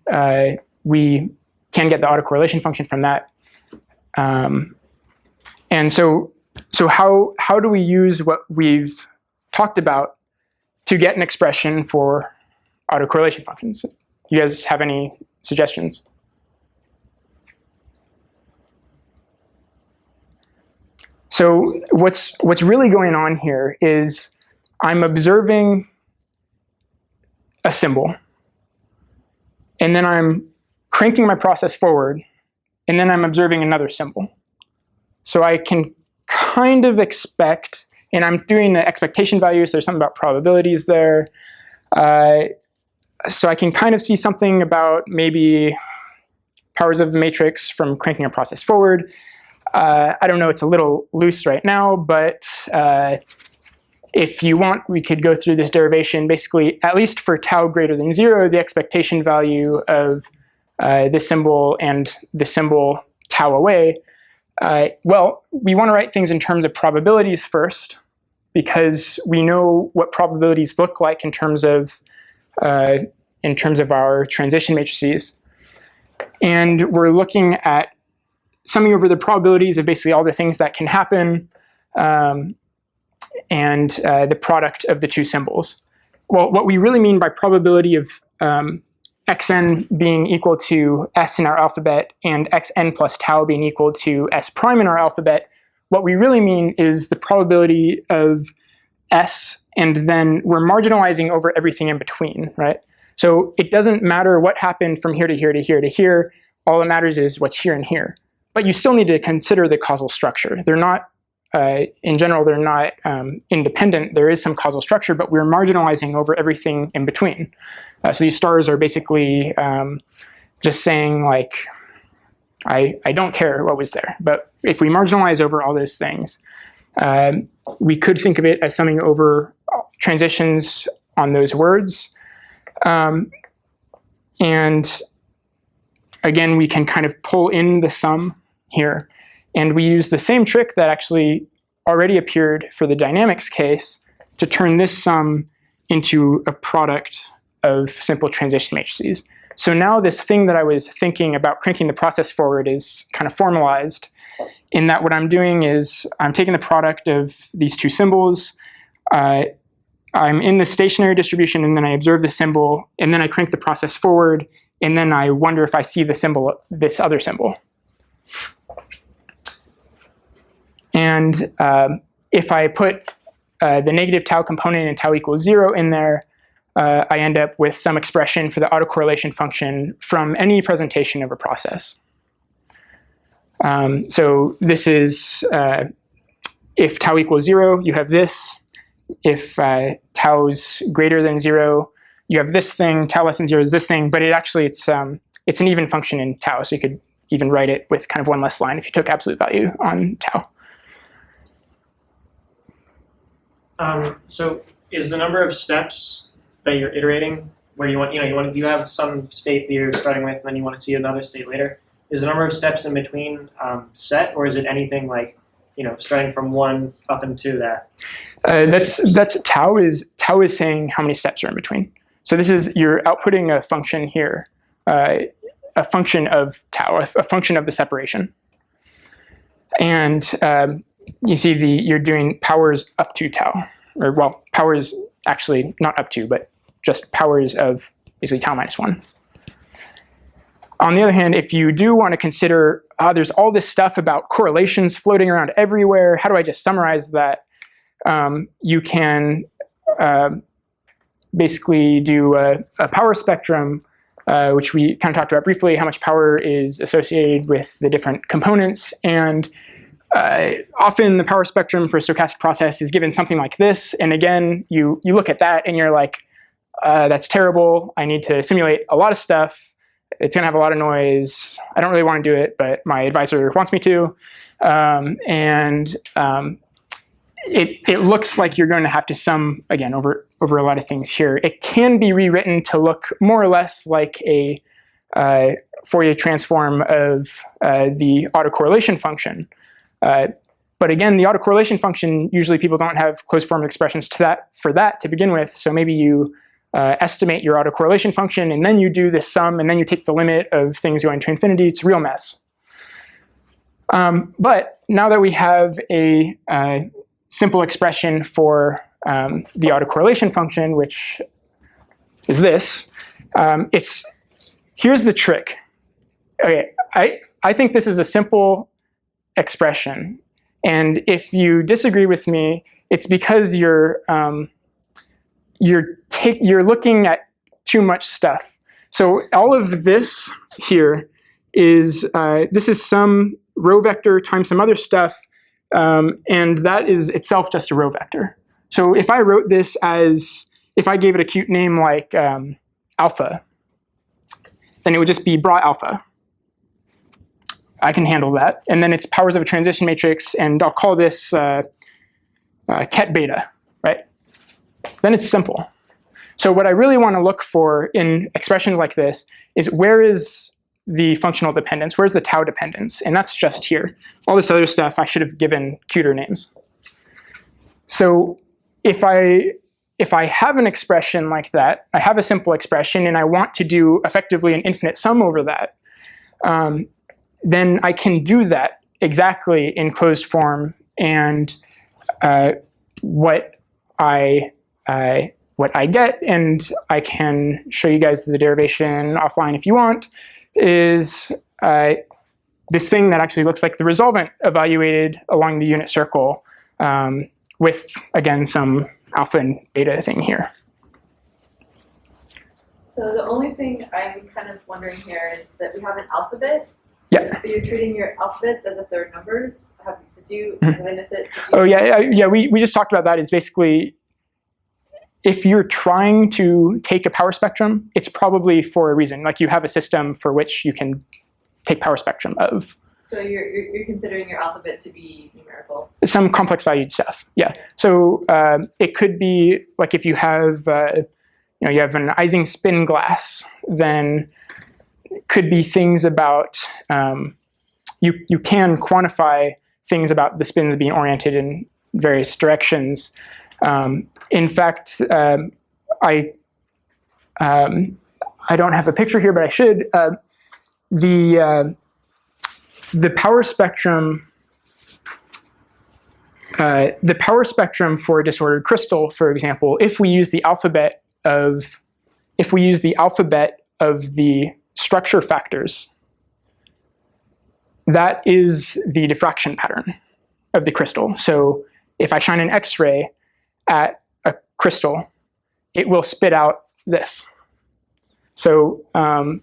we can get the autocorrelation function from that. And so how do we use what we've talked about to get an expression for autocorrelation functions? You guys have any suggestions? So what's really going on here is I'm observing a symbol, and then I'm cranking my process forward, and then I'm observing another symbol. So I can kind of expect, and I'm doing the expectation values, there's something about probabilities there. So I can kind of see something about maybe powers of the matrix from cranking a process forward. I don't know, it's a little loose right now, but if you want, we could go through this derivation. Basically, at least for tau greater than 0, the expectation value of this symbol and the symbol tau away. Well, we want to write things in terms of probabilities first, because we know what probabilities look like in terms of our transition matrices. And we're looking at summing over the probabilities of basically all the things that can happen, and the product of the two symbols. Well, what we really mean by probability of xn being equal to s in our alphabet and xn plus tau being equal to s prime in our alphabet, what we really mean is the probability of s, and then we're marginalizing over everything in between, right? So it doesn't matter what happened from here to here to here to here. All that matters is what's here and here. But you still need to consider the causal structure. They're not, in general, they're not independent. There is some causal structure, but we're marginalizing over everything in between. So these stars are basically just saying, like, I don't care what was there. But if we marginalize over all those things, we could think of it as summing over transitions on those words. And again, we can kind of pull in the sum here. And we use the same trick that actually already appeared for the dynamics case to turn this sum into a product of simple transition matrices. So now this thing that I was thinking about cranking the process forward is kind of formalized, in that what I'm doing is I'm taking the product of these two symbols. I'm in the stationary distribution, and then I observe the symbol, and then I crank the process forward, and then I wonder if I see the symbol, this other symbol. And if I put the negative tau component and tau equals 0 in there, I end up with some expression for the autocorrelation function from any presentation of a process. So this is, if tau equals 0, you have this. If tau's greater than 0, you have this thing. Tau less than 0 is this thing. But it's an even function in tau, so you could even write it with kind of one less line if you took absolute value on tau. So is the number of steps that you're iterating, where you have some state that you're starting with, and then you want to see another state later, is the number of steps in between set, or is it anything like, starting from 1 up into that? That's tau is saying how many steps are in between. So this is, you're outputting a function here, a function of tau, a function of the separation. And you see you're doing powers up to tau, or well, powers actually not up to, but just powers of basically tau minus 1. On the other hand, if you do want to consider, there's all this stuff about correlations floating around everywhere, how do I just summarize that? You can basically do a power spectrum, which we kind of talked about briefly, how much power is associated with the different components. And often the power spectrum for a stochastic process is given something like this. And again, you look at that and you're like, that's terrible. I need to simulate a lot of stuff. It's going to have a lot of noise. I don't really want to do it, but my advisor wants me to. It looks like you're going to have to sum, again, over a lot of things here. It can be rewritten to look more or less like a Fourier transform of the autocorrelation function. But again, the autocorrelation function, usually people don't have closed form expressions for that to begin with. So maybe you estimate your autocorrelation function, and then you do this sum, and then you take the limit of things going to infinity. It's a real mess. But now that we have a simple expression for the autocorrelation function, which is this, here's the trick. Okay, I think this is a simple expression, and if you disagree with me, it's because you're looking at too much stuff. So all of this here is this is some row vector times some other stuff, and that is itself just a row vector. So if I wrote this as, if I gave it a cute name like alpha, then it would just be bra alpha. I can handle that. And then it's powers of a transition matrix, and I'll call this ket beta, right? Then it's simple. So what I really want to look for in expressions like this is, where is the functional dependence? Where's the tau dependence? And that's just here. All this other stuff I should have given cuter names. So if I have an expression like that, I have a simple expression, and I want to do effectively an infinite sum over that, then I can do that exactly in closed form. And what I get, and I can show you guys the derivation offline if you want, is this thing that actually looks like the resolvent evaluated along the unit circle with, again, some alpha and beta thing here. So the only thing I'm kind of wondering here is that we have an alphabet. Yeah. But you're treating your alphabets as if they're numbers. Did I miss it? Oh, yeah. We just talked about that. Is basically, if you're trying to take a power spectrum, it's probably for a reason. Like, you have a system for which you can take power spectrum of. So you're considering your alphabet to be numerical? Some complex valued stuff, yeah. So it could be, like, if you have, you have an Ising spin glass, then it could be things about, you can quantify things about the spins being oriented in various directions. In fact, I don't have a picture here, but I should. The power spectrum for a disordered crystal, for example, if we use the alphabet of the structure factors, that is the diffraction pattern of the crystal. So if I shine an X-ray at a crystal, it will spit out this. So, and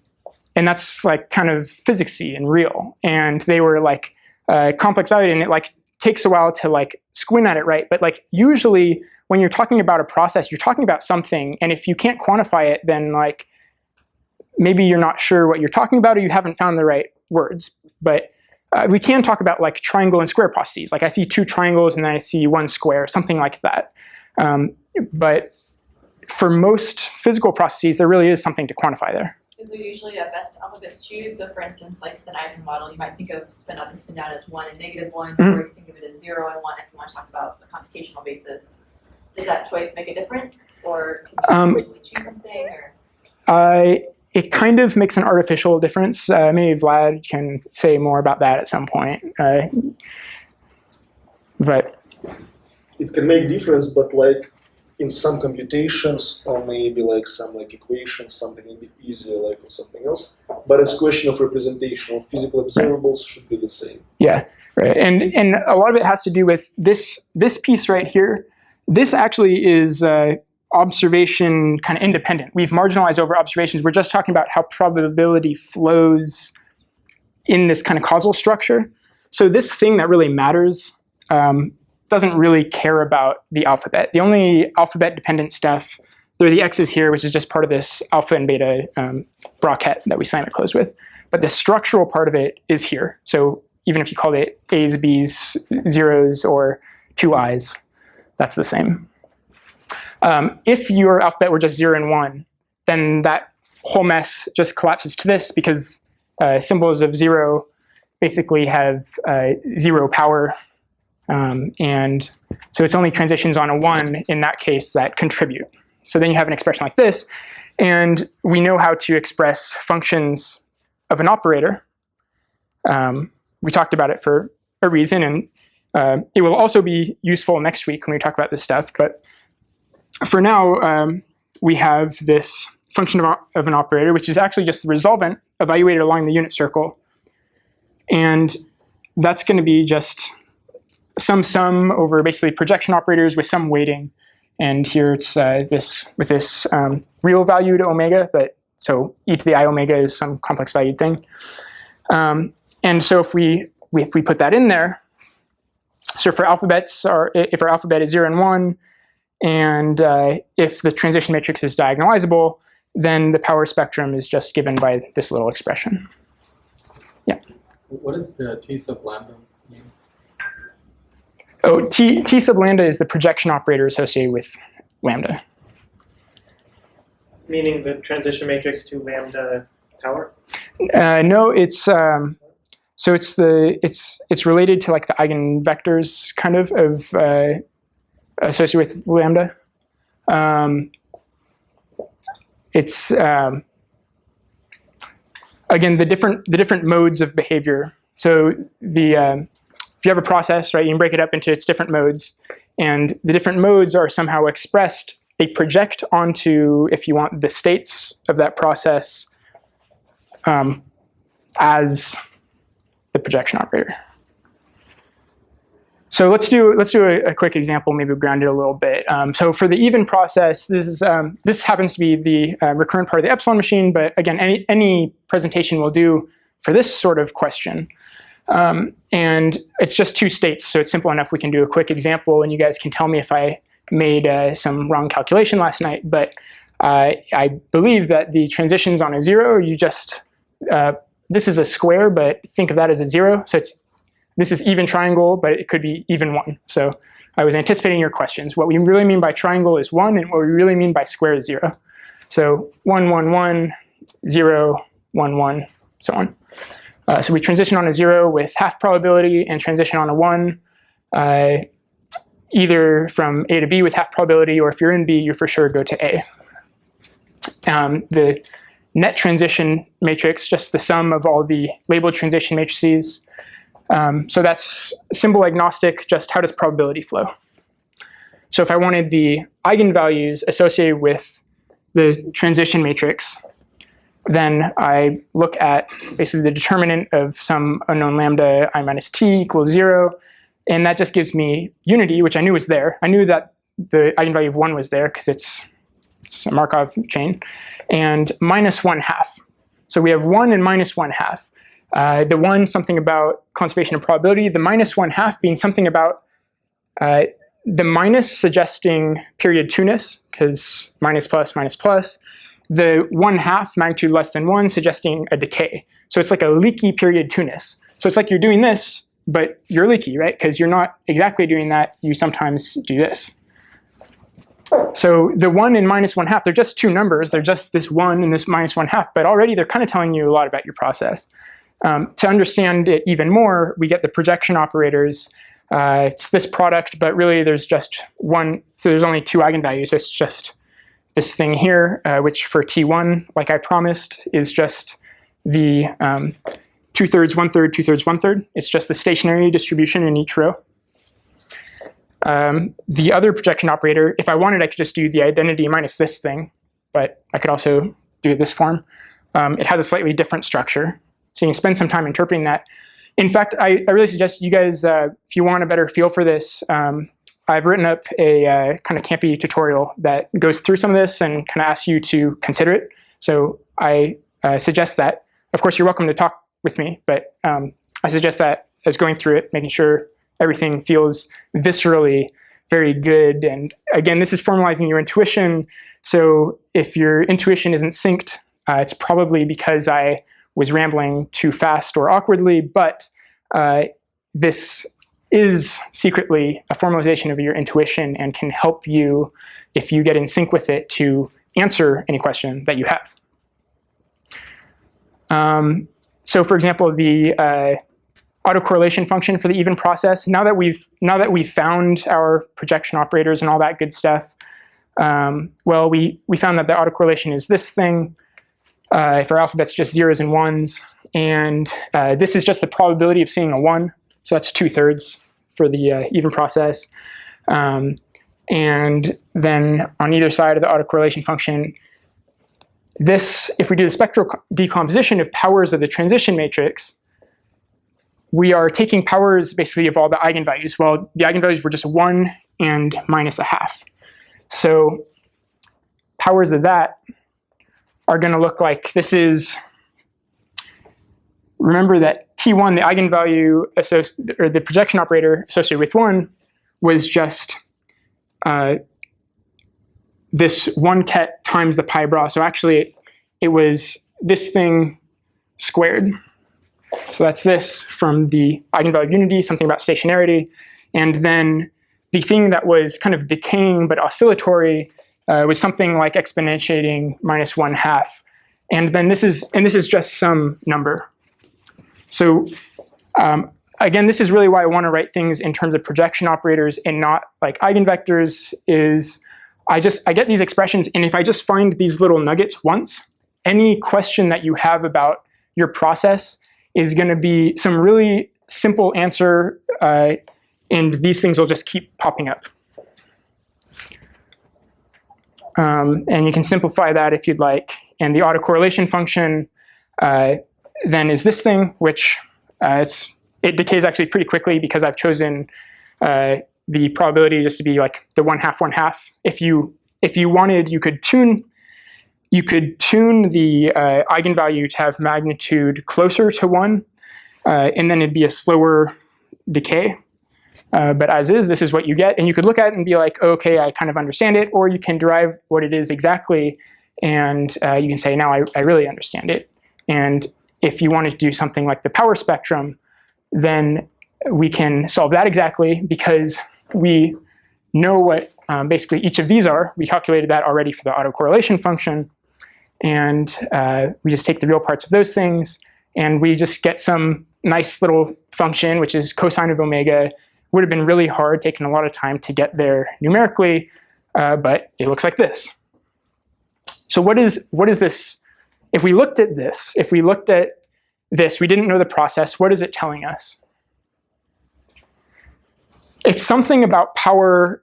that's like kind of physicsy and real. And they were like complex valued, and it like takes a while to like squint at it, right? But like usually when you're talking about a process, you're talking about something, and if you can't quantify it, then like maybe you're not sure what you're talking about, or you haven't found the right words. But we can talk about like triangle and square processes. Like, I see two triangles and then I see one square, something like that. But for most physical processes, there really is something to quantify there. Is there usually a best alphabet to choose? So for instance, like the Ising model, you might think of spin up and spin down as 1 and -1, or you think of it as 0 and 1 if you want to talk about the computational basis. Does that choice make a difference, or can you usually choose something? Or? It kind of makes an artificial difference. Maybe Vlad can say more about that at some point. But it can make difference, but like in some computations, or maybe like some like equations, something a bit easier, like or something else. But it's a question of representation of physical observables should be the same. Yeah, right. And a lot of it has to do with this piece right here. This actually is observation kind of independent. We've marginalized over observations. We're just talking about how probability flows in this kind of causal structure. So this thing that really matters doesn't really care about the alphabet. The only alphabet-dependent stuff, there are the x's here, which is just part of this alpha and beta bracket that we slam it closed with. But the structural part of it is here. So even if you called it a's, b's, zeros, or 2 i's, that's the same. If your alphabet were just 0 and 1, then that whole mess just collapses to this because symbols of 0 basically have 0 power. And so it's only transitions on a 1 in that case that contribute. So then you have an expression like this. And we know how to express functions of an operator. We talked about it for a reason, and it will also be useful next week when we talk about this stuff. But for now, we have this function of an operator, which is actually just the resolvent evaluated along the unit circle. And that's going to be just some sum over basically projection operators with some weighting. And here it's this with this real valued omega, but so e to the I omega is some complex valued thing. And so if we put that in there, so for alphabets, if our alphabet is 0 and 1, and if the transition matrix is diagonalizable, then the power spectrum is just given by this little expression. Yeah. What is the T sub lambda mean? Oh, T sub lambda is the projection operator associated with lambda. Meaning the transition matrix to lambda power? No, it's so it's related to like the eigenvectors kind of associated with lambda. It's again the different modes of behavior. So if you have a process, right, you can break it up into its different modes, and the different modes are somehow expressed. They project onto, if you want, the states of that process as the projection operator. So let's do a quick example, maybe ground it a little bit. So for the even process, this happens to be the recurrent part of the epsilon machine, but again, any presentation will do for this sort of question. And it's just 2 states, so it's simple enough we can do a quick example, and you guys can tell me if I made some wrong calculation last night. But I believe that the transitions on a 0, you just, this is a square, but think of that as a 0. So this is even triangle, but it could be even 1. So I was anticipating your questions. What we really mean by triangle is 1, and what we really mean by square is 0. So 1, 1, 1, 0, 1, 1, so on. So we transition on a 0 with half probability and transition on a 1, either from A to B with half probability, or if you're in B, you for sure go to A. The net transition matrix, just the sum of all the labeled transition matrices. So that's symbol agnostic, just how does probability flow? So if I wanted the eigenvalues associated with the transition matrix, then I look at basically the determinant of some unknown lambda I minus t equals 0, and that just gives me unity, which I knew was there. I knew that the eigenvalue of 1 was there because it's a Markov chain, and minus 1/2. So we have 1 and minus 1/2. The 1 something about conservation of probability, the minus 1/2 being something about the minus suggesting period 2-ness, because minus plus minus plus. The 1/2 magnitude less than 1 suggesting a decay. So it's like a leaky period 2-ness. So it's like you're doing this, but you're leaky, right? Because you're not exactly doing that. You sometimes do this. So the 1 and minus 1/2, they're just 2 numbers. They're just this 1 and this minus 1/2, but already they're kind of telling you a lot about your process. To understand it even more, we get the projection operators. It's this product, but really there's just one. So there's only 2 eigenvalues. So it's just this thing here, which for T1, like I promised, is just the 2/3, 1/3, 2/3, 1/3. It's just the stationary distribution in each row. The other projection operator, if I wanted, I could just do the identity minus this thing, but I could also do this form. It has a slightly different structure, so you can spend some time interpreting that. In fact, I really suggest you guys, if you want a better feel for this, I've written up a kind of campy tutorial that goes through some of this and kind of asks you to consider it. So I suggest that. Of course, you're welcome to talk with me, but I suggest that as going through it, making sure everything feels viscerally very good. And again, this is formalizing your intuition. So if your intuition isn't synced, it's probably because I was rambling too fast or awkwardly, but this is secretly a formalization of your intuition and can help you, if you get in sync with it, to answer any question that you have. So for example, the autocorrelation function for the even process, now that we've found our projection operators and all that good stuff, well, we found that the autocorrelation is this thing. If our alphabet's just zeros and ones, and this is just the probability of seeing a 1, so that's 2/3 for the even process. And then on either side of the autocorrelation function, this, if we do the spectral decomposition of powers of the transition matrix, we are taking powers basically of all the eigenvalues. Well, the eigenvalues were just 1 and -0.5. So powers of that are going to look like this is, remember that T1, the eigenvalue, or the projection operator associated with 1, was just this 1 ket times the pi bra. So actually, it was this thing squared. So that's this from the eigenvalue of unity, something about stationarity. And then the thing that was kind of decaying but oscillatory was something like exponentiating -1/2. And then this is just some number. So again, this is really why I want to write things in terms of projection operators and not like eigenvectors. Is I get these expressions, and if I just find these little nuggets once, any question that you have about your process is going to be some really simple answer, and these things will just keep popping up. And you can simplify that if you'd like. And the autocorrelation function then is this thing, which it decays actually pretty quickly because I've chosen the probability just to be like the 1/2, 1/2. If you wanted, you could tune the eigenvalue to have magnitude closer to 1, and then it'd be a slower decay. But as is, this is what you get. And you could look at it and be like, oh, okay, I kind of understand it. Or you can derive what it is exactly, and you can say, now I really understand it. And if you wanted to do something like the power spectrum, then we can solve that exactly because we know what basically each of these are. We calculated that already for the autocorrelation function. And we just take the real parts of those things, and we just get some nice little function, which is cosine of omega. Would have been really hard, taking a lot of time to get there numerically, but it looks like this. So what is this? If we looked at this, we didn't know the process, what is it telling us? It's something about power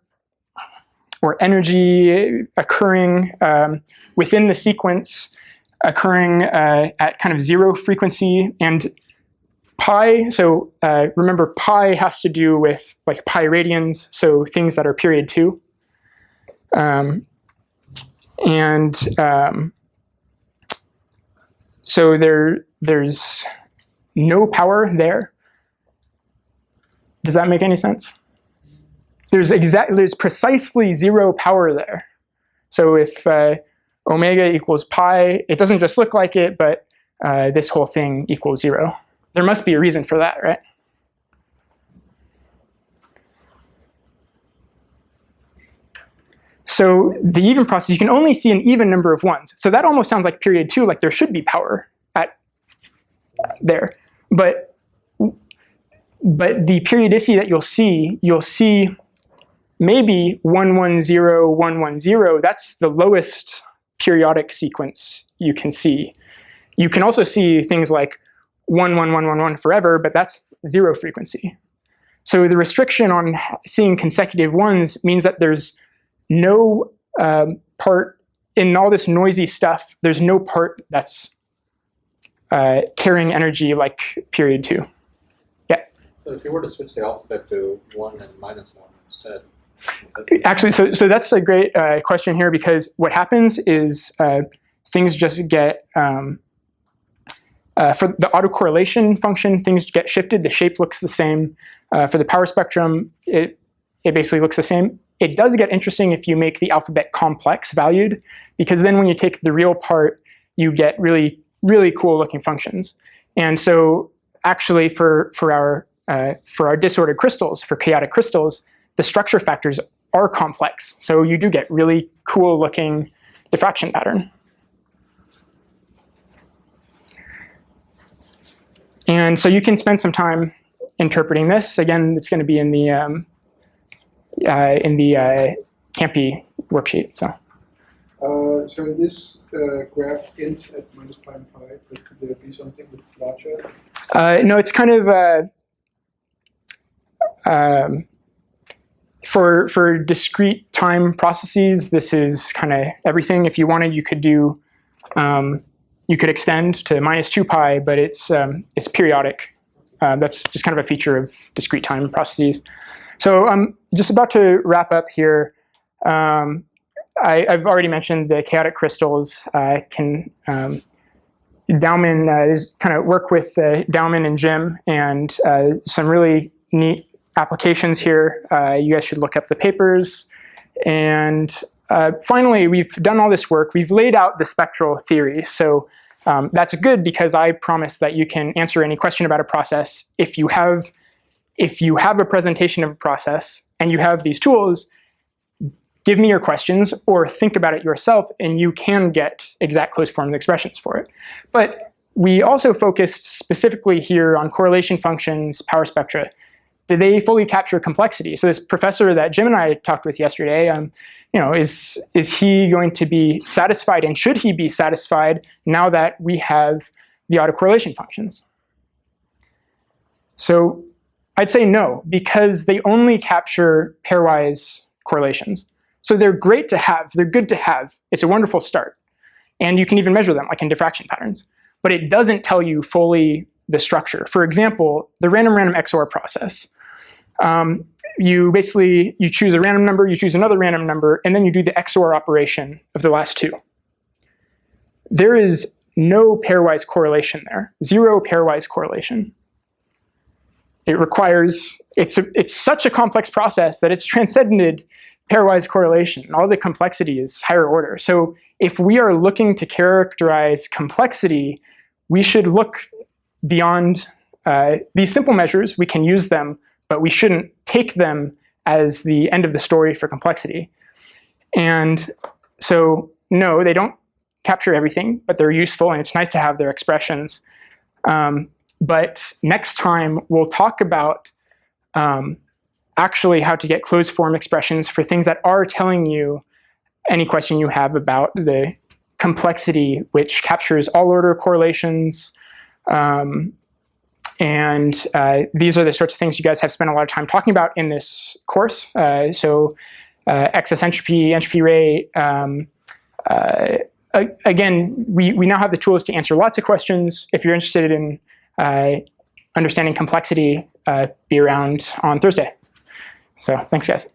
or energy occurring within the sequence, occurring at kind of 0 frequency, and pi, so remember pi has to do with like pi radians, so things that are period 2. So there's no power there. Does that make any sense? There's precisely 0 power there. So if omega equals pi, it doesn't just look like it, but this whole thing equals 0. There must be a reason for that, right? So the even process, you can only see an even number of 1s. So that almost sounds like period 2, like there should be power at there. But the periodicity that you'll see maybe 1 1 0 1 1 0. That's the lowest periodic sequence you can see. You can also see things like 1 1 1 1 1 forever, but that's 0 frequency. So the restriction on seeing consecutive ones means that there's no part in all this noisy stuff, there's no part that's carrying energy like period 2. So if you were to switch the alphabet to 1 and -1 instead. Actually, so that's a great question here, because what happens is things just get, for the autocorrelation function, things get shifted. The shape looks the same. For the power spectrum, it basically looks the same. It does get interesting if you make the alphabet complex valued, because then when you take the real part, you get really, really cool looking functions. And so actually for our disordered crystals, for chaotic crystals, the structure factors are complex. So you do get really cool looking diffraction pattern. And so you can spend some time interpreting this. Again, it's going to be in the Campy worksheet. So this graph ends at -pi and pi, but could there be something with larger? No, it's kind of for discrete time processes. This is kind of everything. If you wanted, you could do you could extend to -2 pi, but it's periodic. That's just kind of a feature of discrete time processes. So I'm just about to wrap up here. I've already mentioned the chaotic crystals. Dauman is kind of work with Dauman and Jim, and some really neat applications here. You guys should look up the papers. And finally, we've done all this work. We've laid out the spectral theory. So that's good, because I promise that you can answer any question about a process. If you have a presentation of a process and you have these tools, give me your questions or think about it yourself, and you can get exact closed form expressions for it. But we also focused specifically here on correlation functions, power spectra. Do they fully capture complexity? So this professor that Jim and I talked with yesterday, is he going to be satisfied, and should he be satisfied now that we have the autocorrelation functions? So I'd say no, because they only capture pairwise correlations. So they're great to have, they're good to have. It's a wonderful start. And you can even measure them, like in diffraction patterns. But it doesn't tell you fully the structure. For example, the random XOR process. You choose a random number, you choose another random number, and then you do the XOR operation of the last two. There is no pairwise correlation there, 0 pairwise correlation. It requires, it's such a complex process that it's transcended pairwise correlation. All the complexity is higher order. So if we are looking to characterize complexity, we should look beyond these simple measures. We can use them, but we shouldn't take them as the end of the story for complexity. And so no, they don't capture everything, but they're useful, and it's nice to have their expressions. But next time, we'll talk about actually how to get closed form expressions for things that are telling you any question you have about the complexity, which captures all order correlations. And these are the sorts of things you guys have spent a lot of time talking about in this course. Excess entropy, entropy rate. Again, we now have the tools to answer lots of questions. If you're interested in understanding complexity, be around on Thursday. So thanks, guys.